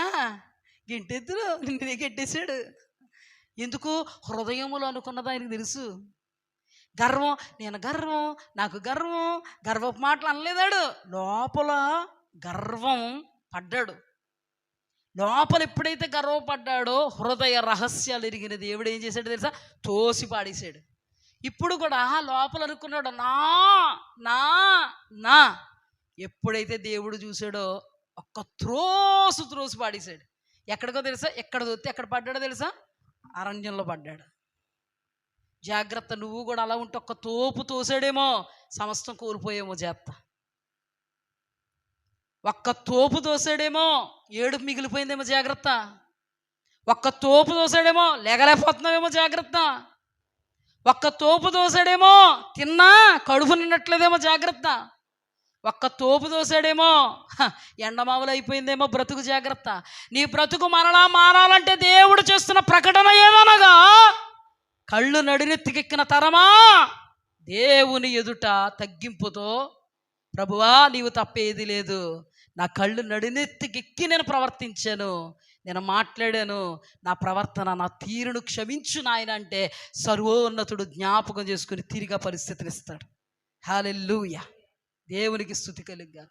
S1: గెంటెద్దును, నిన్నే గెట్టేశాడు. ఎందుకు? హృదయములో అనుకున్నది ఆయనకు తెలుసు. గర్వం, నేను గర్వం, నాకు గర్వం, గర్వపు మాటలు అనలేదాడు, లోపల గర్వం పడ్డాడు. లోపల ఎప్పుడైతే గర్వపడ్డాడో హృదయ రహస్యాలు ఎరిగిన దేవుడు ఏం చేశాడు తెలుసా? తోసి పాడేశాడు. ఇప్పుడు కూడా లోపల అనుకున్నాడు నా నా నా. ఎప్పుడైతే దేవుడు చూశాడో ఒక్క త్రోసి పాడేశాడు. ఎక్కడికో తెలుసా? ఎక్కడ దొత్తి ఎక్కడ పడ్డాడో తెలుసా? అరణ్యంలో పడ్డాడు. జాగ్రత్త, నువ్వు కూడా అలా ఉంటే ఒక్క తోపు తోసాడేమో సమస్తం కోల్పోయేమో జాగ్రత్త. ఒక్క తోపు తోసాడేమో ఏడుపు మిగిలిపోయిందేమో జాగ్రత్త. ఒక్క తోపు తోసాడేమో లేగలేకపోతున్నావేమో జాగ్రత్త. ఒక్క తోపు తోసాడేమో తిన్నా కడుపు నిన్నట్లేదేమో జాగ్రత్త. ఒక్క తోపు తోసాడేమో ఎండమావులు అయిపోయిందేమో బ్రతుకు జాగ్రత్త. నీ బ్రతుకు మరలా మారాలంటే దేవుడు చేస్తున్న ప్రకటన ఏమనగా, కళ్ళు నడినెత్తికెక్కిన తరమా దేవుని ఎదుట తగ్గింపుతో, ప్రభువా నీవు తప్పేది లేదు, నా కళ్ళు నడినెత్తికెక్కి నేను ప్రవర్తించాను, నేను మాట్లాడాను, నా ప్రవర్తన నా తీరును క్షమించు నాయన అంటే సర్వోన్నతుడు జ్ఞాపకం చేసుకుని తిరిగి పరిస్థితిని ఇస్తాడు. హల్లెలూయా, దేవునికి స్తుతి కలుగ్గా.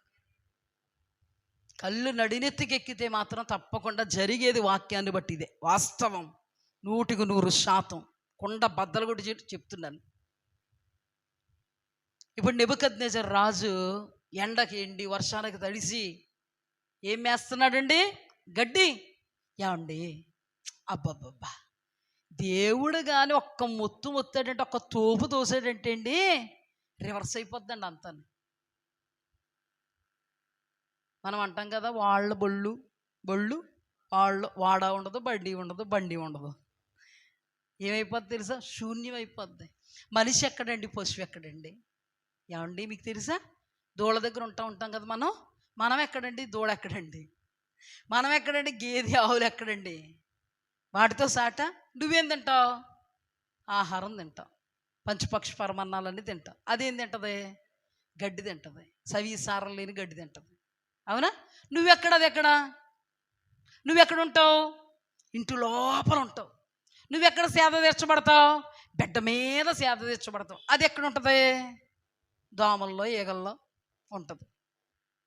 S1: కళ్ళు నడినెత్తికెక్కితే మాత్రం తప్పకుండా జరిగేది వాక్యాన్ని బట్టి ఇదే వాస్తవం, 100% కొండ బద్దలు కూడా చెప్తున్నాను. ఇప్పుడు నెబుకద్నెజర్ రాజు ఎండకి ఎండి వర్షానికి తడిసి ఏం వేస్తున్నాడండి? గడ్డి. ఏమండి, అబ్బబ్బబ్బా, దేవుడు కానీ ఒక్క మొత్తాడంటే, ఒక్క తోపు తోసాడంటే అండి రివర్స్ అయిపోద్దండి అంతా. మనం అంటాం కదా, వాళ్ళ బొళ్ళు వాళ్ళు వాడ ఉండదు, బండి ఉండదు. ఏమైపోద్ది తెలుసా? శూన్యం అయిపోద్ది. మనిషి ఎక్కడండి, పశువు ఎక్కడండి? ఏమండి మీకు తెలుసా? దూడ దగ్గర ఉంటాం కదా మనం ఎక్కడండి? దూడ ఎక్కడండి? మనం ఎక్కడండి? గేదె ఆవులు ఎక్కడండి? వాటితో సాట నువ్వేం తింటావు? ఆహారం తింటావు, పంచపక్ష పరమన్నాలన్నీ తింటావు. అదేం తింటుంది? గడ్డి తింటుంది, సవీసారం లేని గడ్డి తింటుంది. అవునా? నువ్వెక్కడ ఉంటావు? ఇంటి లోపల ఉంటావు. నువ్వెక్కడ సేద తీర్చబడతావు? బిడ్డ మీద సేద తీర్చబడతావు. అది ఎక్కడ ఉంటుంది? దోమల్లో ఈగల్లో ఉంటుంది.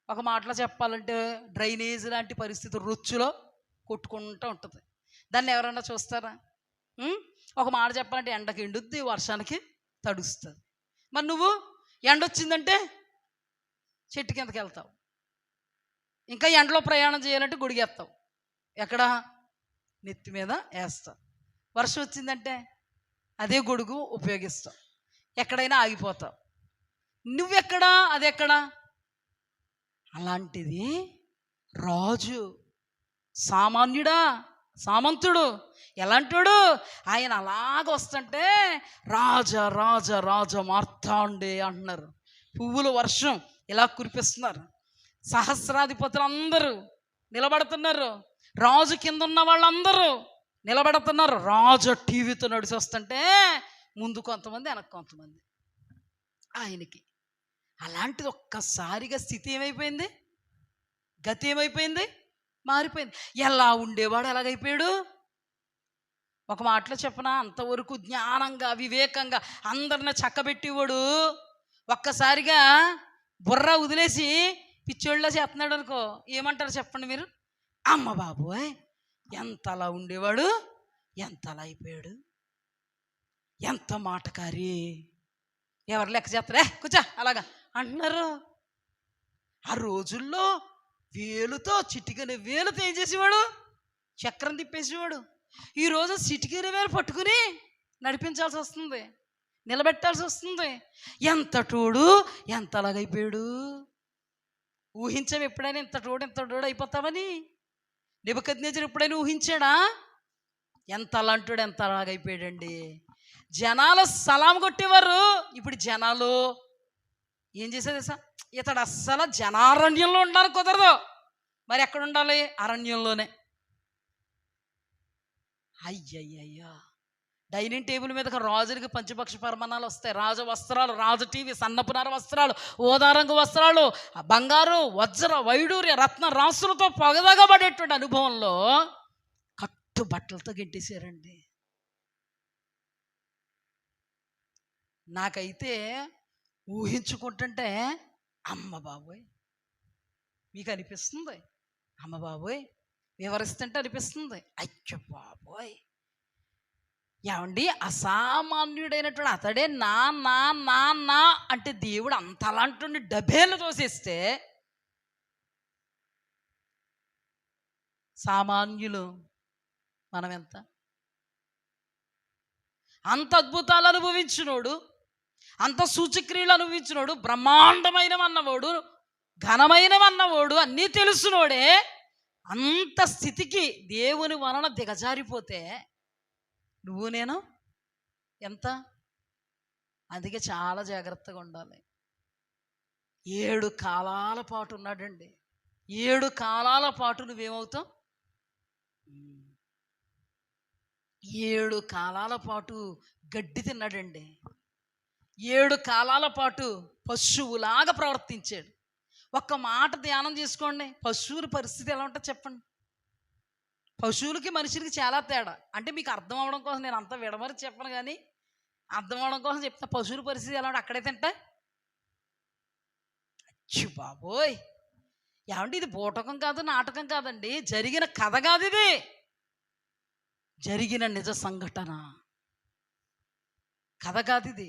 S1: ఒక మాటలో చెప్పాలంటే డ్రైనేజ్ లాంటి పరిస్థితి రొచ్చులో కొట్టుకుంటూ ఉంటుంది. దాన్ని ఎవరన్నా చూస్తారా? ఒక మాట చెప్పాలంటే ఎండకి ఎండుద్ది, వర్షానికి తడుస్తుంది. మరి నువ్వు ఎండొచ్చిందంటే చెట్టు కిందకి వెళ్తావు, ఇంకా ఎండలో ప్రయాణం చేయాలంటే గొడిగేస్తావు. ఎక్కడ? నెత్తి మీద వేస్తావు. వర్షం వచ్చిందంటే అదే గొడుగు ఉపయోగిస్తావు, ఎక్కడైనా ఆగిపోతావు. నువ్వెక్కడా? అదెక్కడా? అలాంటిది రాజు సామాన్యుడా, సామంతుడు, ఎలాంటోడు? ఆయన అలాగ వస్తుంటే రాజా రాజా రాజా మార్తాండే అంటున్నారు. పువ్వుల వర్షం ఇలా కురిపిస్తున్నారు. సహస్రాధిపతులు అందరూ నిలబడుతున్నారు, రాజు కింద ఉన్న వాళ్ళందరూ నిలబడుతున్నారు. రాజు టీవీతో నడిచి వస్తుంటే ముందు కొంతమంది, వెనక్కి కొంతమంది. ఆయనకి అలాంటిది ఒక్కసారిగా స్థితి ఏమైపోయింది? గతి ఏమైపోయింది? మారిపోయింది. ఎలా ఉండేవాడు ఎలాగైపోయాడు? ఒక మాటలో చెప్పనా, అంతవరకు జ్ఞానంగా వివేకంగా అందరిని చక్కబెట్టేవాడు ఒక్కసారిగా బుర్ర వదిలేసి పిచ్చోళ్ళ చేస్తున్నాడు అనుకో, ఏమంటారు చెప్పండి మీరు? అమ్మ బాబోయ్, ఎంత అలా ఉండేవాడు ఎంత అలా అయిపోయాడు, ఎంత మాటకారి, ఎవరు లెక్క చేస్తారే కూర్చో అలాగా అంటున్నారు. ఆ రోజుల్లో వేలుతో, చిటికని వేలుతో ఏం చేసేవాడు? చక్రం తిప్పేసేవాడు. ఈరోజు చిటికని వేలు పట్టుకుని నడిపించాల్సి వస్తుంది, నిలబెట్టాల్సి వస్తుంది. ఎంత టోడు ఎంత అలాగైపోయాడు. ఊహించావు ఎప్పుడైనా ఇంత టోడు అయిపోతామని? నెబుకద్నెజరు ఎప్పుడైనా ఊహించాడా? ఎంత అలాంటోడు ఎంత అలాగైపోయాడండి. జనాలు సలాం కొట్టేవారు, ఇప్పుడు జనాలు ఏం చేసేది సార్? ఇతడు అస్సలు జనారణ్యంలో ఉండాలి కుదరదు. మరి ఎక్కడ ఉండాలి? అరణ్యంలోనే. అయ్యయ్యయ్యా, డైనింగ్ టేబుల్ మీదకి రాజులకి పంచపక్ష పరమాణాలు వస్తాయి. రాజు వస్త్రాలు, రాజు టీవీ, సన్నపునార వస్త్రాలు, ఓదారంగు వస్త్రాలు, బంగారు వజ్ర వైడూర్య రత్న రాసులతో పొగదగబడేటువంటి అనుభవంలో కట్టు బట్టలతో గెంటేశారండి. నాకైతే ఊహించుకుంటుంటే అమ్మ బాబోయ్, మీకు అనిపిస్తుంది అమ్మ బాబోయ్ వివరిస్తుంటే అనిపిస్తుంది, అయ్యో బాబోయ్, ఏమండి అసామాన్యుడైనటువంటి అతడే నా నా నా నా అంటే దేవుడు అంత అలాంటి డబ్బేలు తోసేస్తే సామాన్యులు మనం ఎంత? అంత అద్భుతాలు అనుభవించినోడు, అంత సూచక్రియలు అనుభవించినోడు, బ్రహ్మాండమైనవన్నవాడు, ఘనమైనవన్నవాడు, అన్నీ తెలుసునోడే అంత స్థితికి దేవుని వలన దిగజారిపోతే నువ్వు నేను ఎంత? అందుకే చాలా జాగ్రత్తగా ఉండాలి. 7 కాలాల పాటు ఉన్నాడండి. 7 కాలాల పాటు నువ్వేమవుతావు? 7 కాలాల పాటు గడ్డి తిన్నాడండి. 7 కాలాల పాటు పశువులాగా ప్రవర్తించాడు. ఒక్క మాట ధ్యానం చేసుకోండి, పశువుల పరిస్థితి ఎలా ఉంటుందో చెప్పండి. పశువులకి మనుషులకి చాలా తేడా. అంటే మీకు అర్థం అవడం కోసం నేను అంతా విడమరి చెప్పను, కానీ అర్థం అవడం కోసం చెప్తా. పశువుల పరిస్థితి ఎలా ఉంటే అక్కడే తింటా. అచ్చి బాబోయ్, ఏమంటే ఇది బూటకం కాదు, నాటకం కాదండి, జరిగిన కథ కాదు, ఇది జరిగిన నిజ సంఘటన. కథ కాదు ఇది,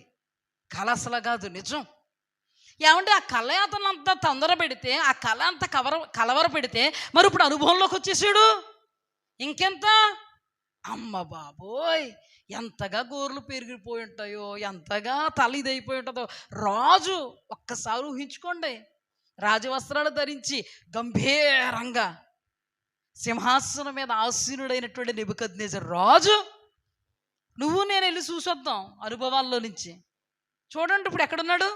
S1: కళ అసలు కాదు, నిజం. ఏమంటే ఆ కళ అతనంతా తొందర పెడితే, ఆ కళ అంతా కలవర పెడితే మరి ఇప్పుడు అనుభవంలోకి వచ్చేసాడు. ఇంకెంత? అమ్మ బాబోయ్, ఎంతగా గోర్లు పెరిగిపోయి ఉంటాయో, ఎంతగా తల ఇదైపోయి ఉంటుందో. రాజు ఒక్కసారి ఊహించుకోండి, రాజవస్త్రాలు ధరించి గంభీరంగా సింహాసనం మీద ఆసీనుడైనటువంటి నెబుకద్నెజరు రాజు. నువ్వు నేను వెళ్ళి చూసొద్దాం అనుభవాల్లో నుంచి. చూడండి ఇప్పుడు ఎక్కడున్నాడు,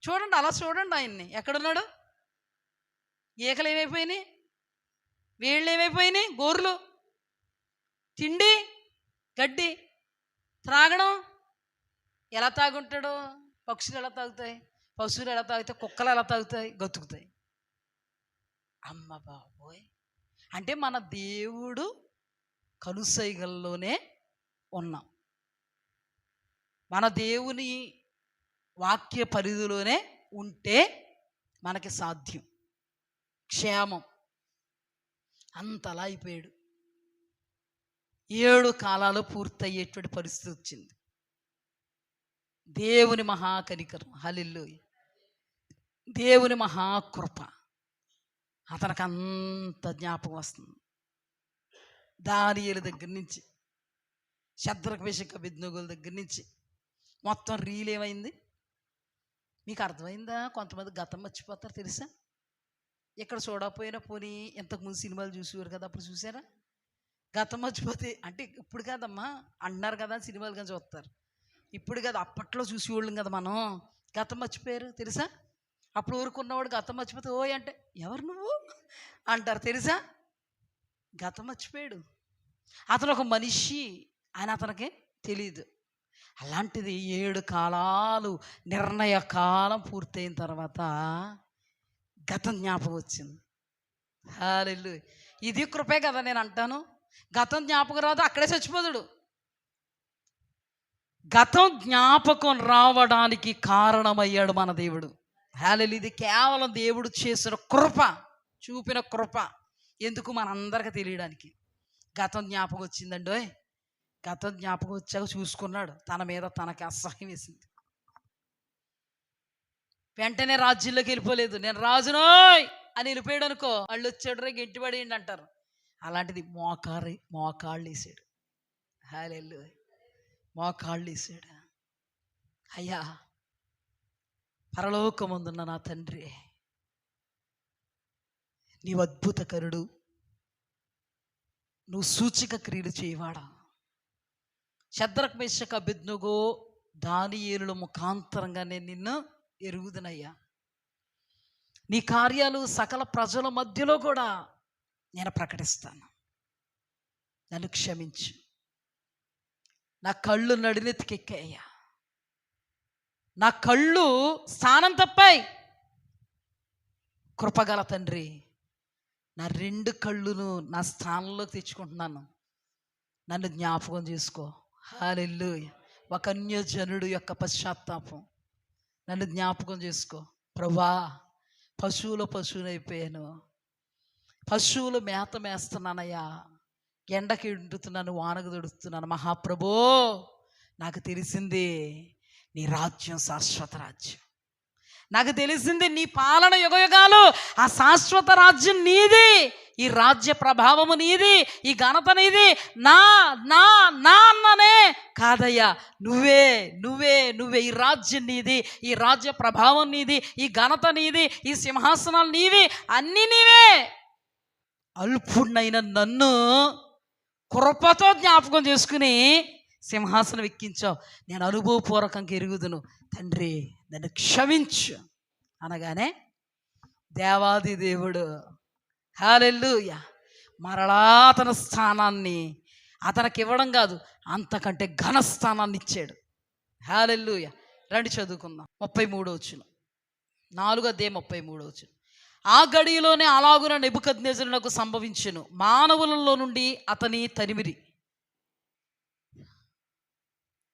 S1: చూడండి, అలా చూడండి ఆయన్ని, ఎక్కడున్నాడు? ఈకలు ఏమైపోయినాయి, వేళ్ళు ఏమైపోయినాయి, గోర్లు, తిండి, గడ్డి, త్రాగడం. ఎలా తాగుంటాడు? పక్షులు ఎలా తాగుతాయి, పశువులు ఎలా తాగుతాయి, కుక్కలు ఎలా తాగుతాయి, గతుకుతాయి. అమ్మ బాబోయ్, అంటే మన దేవుడు కనుసైగల్లోనే ఉన్నాం. మన దేవుని వాక్య పరిధిలోనే ఉంటే మనకి సాధ్యం, క్షేమం. అంతలా అయిపోయాడు. 7 కాలాలు పూర్తయ్యేటువంటి పరిస్థితి వచ్చింది. దేవుని మహాకనికరం, హల్లెలూయా, దేవుని మహాకృప అతనికి అంత జ్ఞాపకం వస్తుంది. దానియేలు దగ్గర నుంచి, శద్రక్ మేషక్ అబేద్నెగోల దగ్గర నుంచి మొత్తం రీల్ ఏమైంది మీకు అర్థమైందా? కొంతమంది గతం మర్చిపోతారు తెలుసా. ఇక్కడ చూడకపోయినా పోనీ ఇంతకుముందు సినిమాలు చూసేవారు కదా, అప్పుడు చూసారా? గతం మర్చిపోతే అంటే ఇప్పుడు కాదమ్మా అన్నారు కదా, సినిమాలు కానీ చూస్తారు. ఇప్పుడు కదా, అప్పట్లో చూసేవాళ్ళం కదా మనం. గతం మర్చిపోయారు తెలుసా. అప్పుడు ఊరుకున్నవాడు గతం మర్చిపోతే ఓయ్ అంటే ఎవరు నువ్వు అంటారు తెలుసా. గతం మర్చిపోయాడు. అతను ఒక మనిషి అని అతనికి తెలియదు. అలాంటిది 7 కాలాలు నిర్ణయ కాలం పూర్తయిన తర్వాత గతం జ్ఞాపకం వచ్చింది. హల్లెలూయా, ఇది కృపే కదా నేను అంటాను. గతం జ్ఞాపకం రాదు, అక్కడే చచ్చిపోతాడు. గతం జ్ఞాపకం రావడానికి కారణమయ్యాడు మన దేవుడు. హల్లెలూయా, ఇది కేవలం దేవుడు చేసిన కృప, చూపిన కృప. ఎందుకు? మనందరికీ తెలియడానికి. గతం జ్ఞాపకం వచ్చిందండి. గతం జ్ఞాపకం వచ్చాక చూసుకున్నాడు, తన మీద తనకి అసహ్యం వేసింది. వెంటనే రాజ్యంలోకి వెళ్ళిపోలేదు. నేను రాజునోయ్ అని వెళ్ళిపోయాడు అనుకో, వాళ్ళు వచ్చాడు రే గెంటిపడేయండి అంటారు. అలాంటిది మోకాళ్ళు వేసాడు. హల్లెలూయా, మోకాళ్ళు వేసాడు. అయ్యా, పరలోకమందున్న నా తండ్రి, నీవు అద్భుతకరుడు, నువ్వు సూచక క్రియలు చేయవాడా. శద్రక్ మేషక్ అబేద్నెగో దానియేలుల ముఖాంతరంగా నేను నిన్ను ఎరుగుదునయ్యా. నీ కార్యాలు సకల ప్రజల మధ్యలో కూడా నేను ప్రకటిస్తాను. నన్ను క్షమించు. నా కళ్ళు నడినెత్తికెక్కాయ్యా, నా కళ్ళు స్థానం తప్పాయి. కృపగల తండ్రి, నా 2 కళ్ళును నా స్థానంలోకి తెచ్చుకుంటున్నాను. నన్ను జ్ఞాపకం చేసుకో. హల్లెలూయా, ఒక అన్యజనుడు యొక్క పశ్చాత్తాపం, నన్ను జ్ఞాపకం చేసుకో. ప్రభువా, పశువునైపోయాను, పశువులు మేత మేస్తున్నానయ్యా, ఎండకి ఎండుతున్నాను, వానకు దొడుస్తున్నాను. మహాప్రభో, నాకు తెలిసింది నీ రాజ్యం శాశ్వత రాజ్యం. నాకు తెలిసింది నీ పాలన యుగయుగాలు. ఆ శాశ్వత రాజ్యం నీది, ఈ రాజ్య ప్రభావము నీది, ఈ ఘనత నీది. నా నా నా అన్ననే కాదయ్యా, నువ్వే నువ్వే నువ్వే. ఈ రాజ్యం నీది, ఈ రాజ్య ప్రభావం నీది, ఈ ఘనత నీది, ఈ సింహాసనాలు నీవి, అన్నీ నీవే. అల్పుణ్ణైన నన్ను కృపతో జ్ఞాపకం చేసుకుని సింహాసనం ఎక్కించావు. నేను అనుభవపూర్వకంగా ఎరుగుదును. తండ్రి, నన్ను క్షమించు అనగానే దేవాది దేవుడు హల్లెలూయా మరలా తన స్థానాన్ని అతనికి ఇవ్వడం కాదు, అంతకంటే ఘన స్థానాన్ని ఇచ్చాడు. హల్లెలూయా. రండి చదువుకుందాం. 33వ వచనం, 4:33 వచనం. ఆ గడియలోనే అలాగున నెబుకద్నెజరునకు సంభవించెను. మానవులలో నుండి అతని తరిమిరి,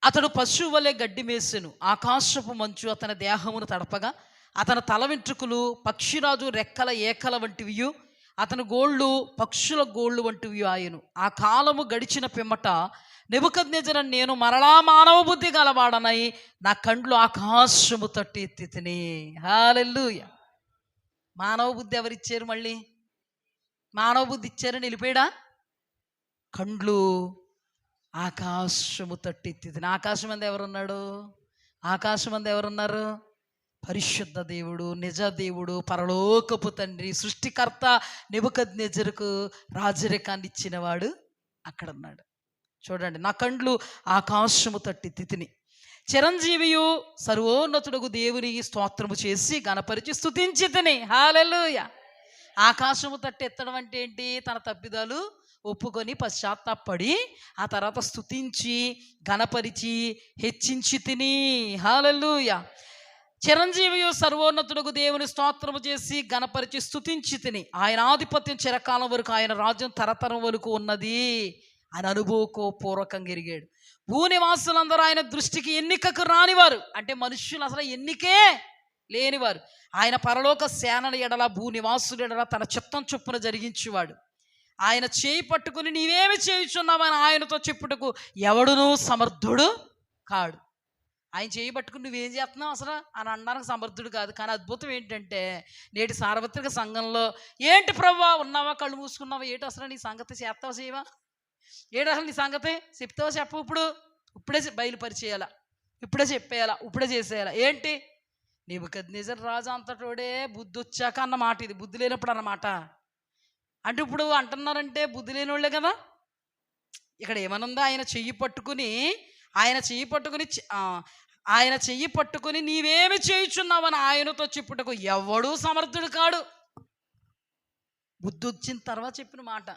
S1: అతడు పశువు వలె గడ్డి మేసెను. ఆకాశపు మంచు అతని దేహమును తడపగా అతని తల వెంట్రుకలు పక్షిరాజు రెక్కల ఏకల వంటివియు, అతని గోళ్ళు పక్షుల గోళ్ళు వంటివి ఆయను. ఆ కాలము గడిచిన పిమ్మట నెబుకద్నెజరు, నేను మరలా మానవ బుద్ధి గలవాడనై నా కండ్లు ఆకాశము తట్టి ఎత్తి తిని. హల్లెలూయా. మానవ బుద్ధి ఎవరిచ్చారు? మళ్ళీ మానవ బుద్ధి ఇచ్చారని వెళ్ళిపోయాడా? కండ్లు ఆకాశము తట్టెత్తితిని. ఆకాశం అందు ఎవరున్నాడు? ఆకాశం అందు ఎవరున్నారు? పరిశుద్ధ దేవుడు, నిజ దేవుడు, పరలోకపు తండ్రి, సృష్టికర్త నెబుకద్నెజరుకు రాజరికాన్ని ఇచ్చినవాడు అక్కడ ఉన్నాడు. చూడండి, నా కండ్లు ఆకాశము తట్టెత్తితిని. చిరంజీవియు సర్వోన్నతుడగు దేవుని స్తోత్రము చేసి గణపరిచి స్తుతించితిని. హల్లెలూయా. ఆకాశము తట్టి ఎత్తడం అంటే ఏంటి? తన తప్పిదాలు ఒప్పుకొని పశ్చాత్తాపడి ఆ తర్వాత స్తుతించి గణపరిచి హెచ్చించి తిని. హల్లెలూయా. చిరంజీవియు సర్వోన్నతుడగు దేవుని స్తోత్రము చేసి గణపరిచి స్తుతించి తిని. ఆయన ఆధిపత్యం చిరకాలం వరకు, ఆయన రాజ్యం తరతరం వరకు ఉన్నది అని అనుభవపూర్వకంగా ఎరిగాడు. భూనివాసులందరూ ఆయన దృష్టికి ఎన్నికకు రానివారు, అంటే మనుష్యులు అసలు ఎన్నికే లేనివారు. ఆయన పరలోక సేనల ఎడల, భూనివాసుల ఎడల తన చిత్తం చొప్పున జరిగించేవాడు. ఆయన చేయి పట్టుకుని నీవేమి చేయుచున్నావని ఆయనతో చెప్పుటకు ఎవడునూ సమర్థుడు కాడు. ఆయన చేయి పట్టుకుని నువ్వేం చేస్తున్నావు అసలు అని అనడానికి సమర్థుడు కాదు. కానీ అద్భుతం ఏంటంటే, నేటి సార్వత్రిక సంఘంలో ఏంటి ప్రభువా, ఉన్నావా, కళ్ళు మూసుకున్నావా, ఏంటి అసలు నీ సంగతి చేస్తావా చేయవా, ఏంటి అసలు నీ సంగతి చెప్తావా చెప్పు, ఇప్పుడే బయలుపరిచేయాలా, ఇప్పుడే చెప్పేయాలా, ఇప్పుడే చేసేయాలా. ఏంటి? నెబుకద్నెజరు రాజు అంతటోడే బుద్ధి వచ్చాక అన్న మాట ఇది, బుద్ధి లేనప్పుడు అన్నమాట. అంటే ఇప్పుడు అంటున్నారంటే బుద్ధి లేని వాళ్ళే కదా. ఇక్కడ ఏమనుందో, ఆయన చెయ్యి పట్టుకుని నీవేమి చేయుచున్నావని ఆయనతో చెప్పుటకు ఎవడూ సమర్థుడు కాడు. బుద్ధి వచ్చిన తర్వాత చెప్పిన మాట.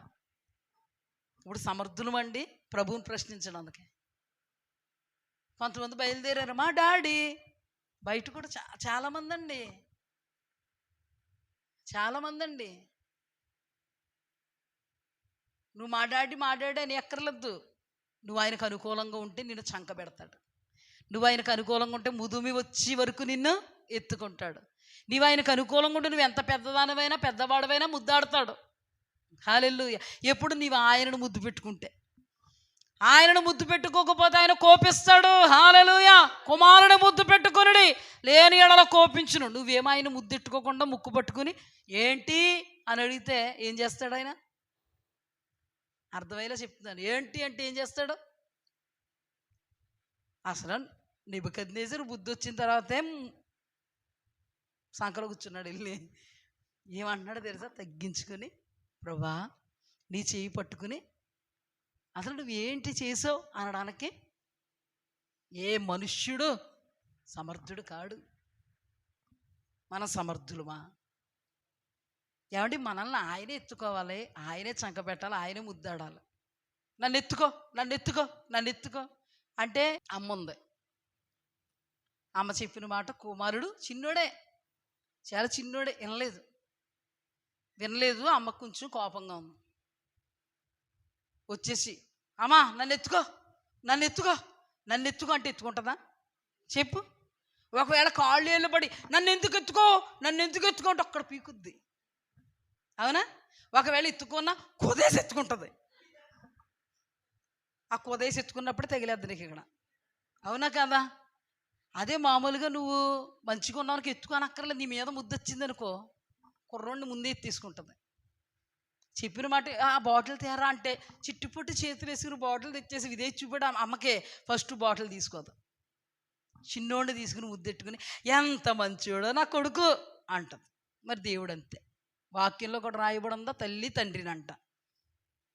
S1: ఇప్పుడు సమర్థులు అండి ప్రభువుని ప్రశ్నించడానికి. కొంతమంది బయలుదేరారు, మా డాడీ. బయట కూడా చాలామంది అండి. నువ్వు మా డాడీ అని ఎక్కర్లేదు. నువ్వు ఆయనకు అనుకూలంగా ఉంటే నిన్ను చంక పెడతాడు. నువ్వు ఆయనకు అనుకూలంగా ఉంటే ముదుమి వచ్చి వరకు నిన్ను ఎత్తుకుంటాడు. నువ్వు ఆయనకు అనుకూలంగా ఉంటే నువ్వు ఎంత పెద్దదానివైనా పెద్దవాడవైనా ముద్దాడుతాడు. హల్లెలూయా. ఎప్పుడు నీవు ఆయనను ముద్దు పెట్టుకుంటే, ఆయనను ముద్దు పెట్టుకోకపోతే ఆయన కోపిస్తాడు. హల్లెలూయా. కుమారుని ముద్దు పెట్టుకుని లేని ఎడల కోపించును. నువ్వేమో ఆయన ముద్దెట్టుకోకుండా ముక్కు పట్టుకుని ఏంటి అని అడిగితే ఏం చేస్తాడు ఆయన? అర్థమయ్యేలా చెప్తున్నాను. ఏంటి అంటే ఏం చేస్తాడు? అసలు నెబుకద్నెజరు బుద్ధి వచ్చిన తర్వాతే సంకలో కూర్చున్నాడు. వెళ్ళి ఏమంటున్నాడు తెలుసా? తగ్గించుకొని, ప్రభా నీ చేయి పట్టుకుని అసలు నువ్వు ఏంటి చేసావు అనడానికి ఏ మనుష్యుడు సమర్థుడు కాడు. మనం సమర్థులమా? ఏమంటే మనల్ని ఆయనే ఎత్తుకోవాలి, ఆయనే చంక పెట్టాలి, ఆయనే ముద్దాడాలి. నన్ను ఎత్తుకో అంటే అమ్మ ఉంది. అమ్మ చెప్పిన మాట కుమారుడు చిన్నోడే, చాలా చిన్నోడే, వినలేదు. అమ్మకు కొంచెం కోపంగా ఉంది. వచ్చేసి, అమ్మా నన్ను ఎత్తుకో అంటే ఎత్తుకుంటుందా చెప్పు? ఒకవేళ కాళ్ళు ఏళ్ళు పడి నన్ను ఎందుకు ఎత్తుకో అంటే అక్కడ పీకుద్ది. అవునా? ఒకవేళ ఎత్తుకున్నా కుదేసి ఎత్తుకుంటుంది. ఆ కుదేసి ఎత్తుకున్నప్పుడు తగిలేద్ది నీకు ఇక్కడ. అవునా కదా? అదే మామూలుగా నువ్వు మంచిగా ఉన్నవానికి ఎత్తుకోనక్కర్లేదు, నీ మీద ముద్దు వచ్చింది అనుకో, కుర్రోడిని ముందే తీసుకుంటుంది. చెప్పిన మాట ఆ బాటిల్ తేరా అంటే చిట్టుపుట్టు చేతులు వేసుకుని బాటిల్ తెచ్చేసి ఇదే చూపాడు అమ్మకే ఫస్ట్ బాటిల్ తీసుకోదు. చిన్నోడిని తీసుకుని ముద్దెట్టుకుని ఎంత మంచోడో నా కొడుకు అంటది. మరి దేవుడు అంతే. వాక్యంలో కూడా రాయబడి ఉందా, తల్లి తండ్రిని అంట.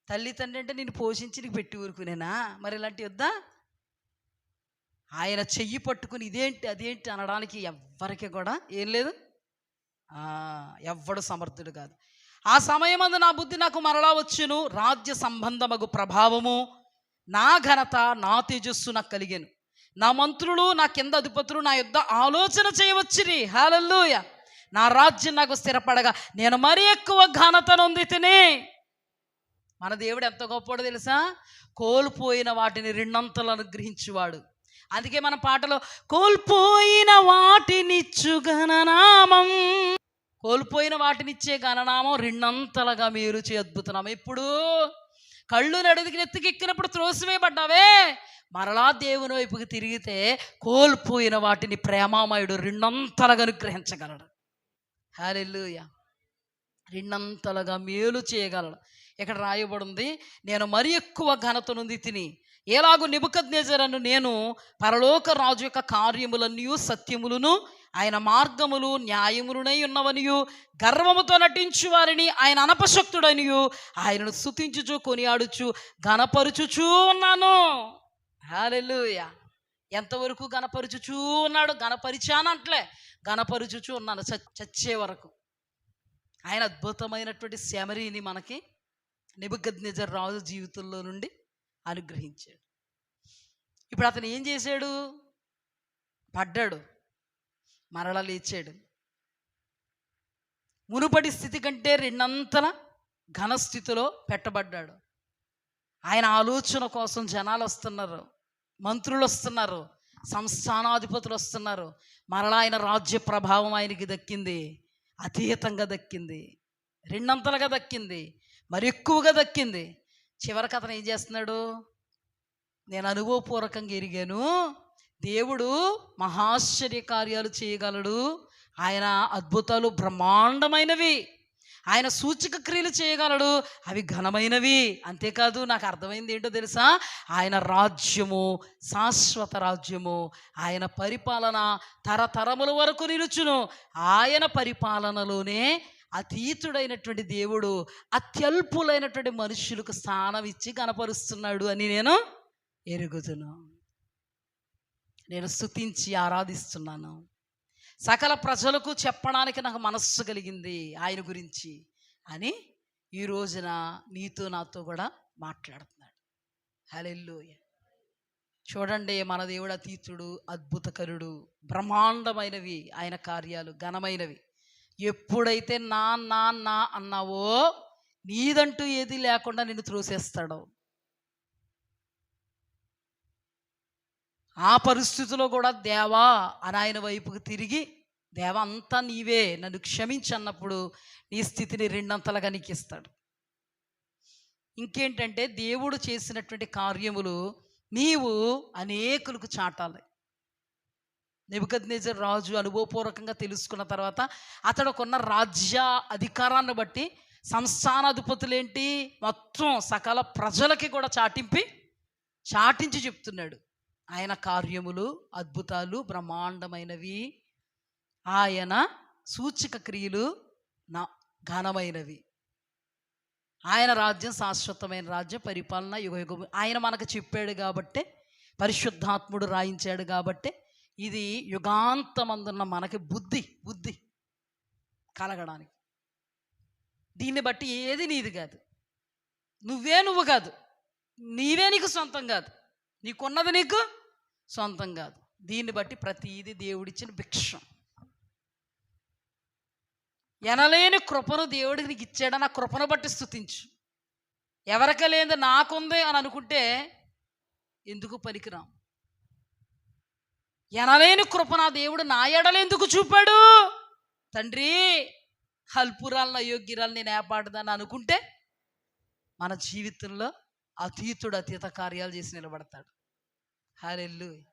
S1: తల్లి తండ్రి అంటే నేను పోషించి నీకు పెట్టి ఊరుకునేనా? మరి ఇలాంటి వద్దా? ఆయన చెయ్యి పట్టుకుని ఇదేంటి అదేంటి అనడానికి ఎవ్వరికి కూడా ఏం లేదు, ఎవ్వడు సమర్థుడు కాదు. ఆ సమయమందు నా బుద్ధి నాకు మరలా వచ్చును, రాజ్య సంబంధమగు ప్రభావము నా ఘనత నా తేజస్సు నాకు కలిగాను. నా మంత్రులు నా కింద అధిపతులు నా యుద్ధ ఆలోచన చేయవచ్చురి. హల్లెలూయా. నా రాజ్యం నాకు స్థిరపడగా నేను మరి ఎక్కువ ఘనత నొంది తిని. మన దేవుడు ఎంత గొప్పవాడో తెలుసా? కోల్పోయిన వాటిని రెండంతలు అనుగ్రహించువాడు. అందుకే మన పాటలో కోల్పోయిన వాటినిచ్చు ఘననామం, కోల్పోయిన వాటినిచ్చే ఘననామం రెండంతలుగా మీరు చే అద్భుతనామం. ఇప్పుడు కళ్ళు నడుదికి నెత్తికెక్కినప్పుడు త్రోసివేయబడ్డావే, మరలా దేవుని వైపుకి తిరిగితే కోల్పోయిన వాటిని ప్రేమామయుడు రెండంతలుగా అనుగ్రహించగలడు. హల్లెలూయా. రెండంతలుగా మేలు చేయగలడు. ఇక్కడ రాయబడింది, నేను మరి ఎక్కువ ఘనత నొంది తిని ఎలాగూ నెబుకద్నెజరును నేను పరలోక రాజు యొక్క కార్యములన్నయు సత్యములను ఆయన మార్గములు న్యాయములునై ఉన్నవనియు గర్వముతో నటించు వారిని ఆయన అనపశక్తుడనియు ఆయనను స్తుతించుచు కొనియాడుచు ఘనపరుచుచూ ఉన్నాను. హల్లెలూయా. ఎంతవరకు ఘనపరుచుచూ ఉన్నాడు? ఘనపరిచానంటలే, ఘనపరుచుచూ ఉన్నాను చచ్చే వరకు. ఆయన అద్భుతమైనటువంటి శమరీని మనకి నెబుకద్నెజరు రాజు జీవితంలో నుండి అనుగ్రహించాడు. ఇప్పుడు అతను ఏం చేశాడు? పడ్డాడు, మరలా లేచాడు. మునుపటి స్థితి కంటే రెండంతల ఘనస్థితిలో పెట్టబడ్డాడు. ఆయన ఆలోచన కోసం జనాలు వస్తున్నారు, మంత్రులు వస్తున్నారు, సంస్థానాధిపతులు వస్తున్నారు. మరలా ఆయన రాజ్య ప్రభావం ఆయనకి దక్కింది, అతీతంగా దక్కింది, రెండంతలుగా దక్కింది, మరి ఎక్కువగా దక్కింది. చివరికి అతను ఏం చేస్తున్నాడు? నేను అనుభవపూర్వకంగా ఎరిగాను, దేవుడు మహాశ్చర్య కార్యాలు చేయగలడు, ఆయన అద్భుతాలు బ్రహ్మాండమైనవి, ఆయన సూచక క్రియలు చేయగలడు, అవి ఘనమైనవి. అంతేకాదు నాకు అర్థమైంది ఏంటో తెలుసా? ఆయన రాజ్యము శాశ్వత రాజ్యము, ఆయన పరిపాలన తరతరముల వరకు నిలుచును. ఆయన పరిపాలనలోనే అతీతుడైనటువంటి దేవుడు అత్యల్పులైనటువంటి మనుషులకు స్థానం ఇచ్చి కనపరుస్తున్నాడు అని నేను ఎరుగుదును. నేను స్తుతించి ఆరాధిస్తున్నాను. సకల ప్రజలకు చెప్పడానికి నాకు మనస్సు కలిగింది ఆయన గురించి అని ఈ రోజున నీతో నాతో కూడా మాట్లాడుతున్నాడు. హల్లెలూయా. చూడండి, మన దేవుడు అతీతుడు, అద్భుతకరుడు, బ్రహ్మాండమైనవి ఆయన కార్యాలు, ఘనమైనవి. ఎప్పుడైతే నా నా నా అన్నావో నీదంటూ ఏది లేకుండా నిన్ను త్రోసేస్తాడు. ఆ పరిస్థితిలో కూడా దేవా అని ఆయన వైపుకి తిరిగి, దేవా అంతా నీవే, నన్ను క్షమించి అన్నప్పుడు నీ స్థితిని రెండంతలుగా నీకు ఇస్తాడు. ఇంకేంటంటే దేవుడు చేసినటువంటి కార్యములు నీవు అనేకులకు చాటాలి. నెబుకద్నెజరు రాజు అనుభవపూర్వకంగా తెలుసుకున్న తర్వాత అతడుకున్న రాజ్య అధికారాన్ని బట్టి సంస్థానాధిపతులేంటి మొత్తం సకల ప్రజలకి కూడా చాటించి చెప్తున్నాడు. ఆయన కార్యములు అద్భుతాలు బ్రహ్మాండమైనవి, ఆయన సూచక క్రియలు ఘనమైనవి, ఆయన రాజ్యం శాశ్వతమైన రాజ్యం, పరిపాలన యుగయుగం. ఆయన మనకు చెప్పాడు కాబట్టి, పరిశుద్ధాత్ముడు రాయించాడు కాబట్టి ఇది యుగాంతమందున్న మనకి బుద్ధి కలగడానికి. దీన్ని బట్టి ఏది నీది కాదు, నువ్వు కాదు, నీవే నీకు సొంతం కాదు, నీకున్నది నీకు సొంతం కాదు. దీన్ని బట్టి ప్రతిదీ దేవుడిచ్చిన భిక్షం. ఎనలేని కృపను దేవుడికి నీకు ఇచ్చాడని ఆ కృపను బట్టి స్తుతించు. ఎవరికి లేనిది నాకుంది అని అనుకుంటే ఎందుకు పనికిరాం. ఎనలేని కృప నా దేవుడు నా ఎడలు ఎందుకు చూపాడు? తండ్రి అల్పురాలను అయోగ్యురాలు నేను ఏపాటుదాన్ని అనుకుంటే మన జీవితంలో అతీతుడు అతీత కార్యాలు చేసి నిలబడతాడు. హల్లెలూయా.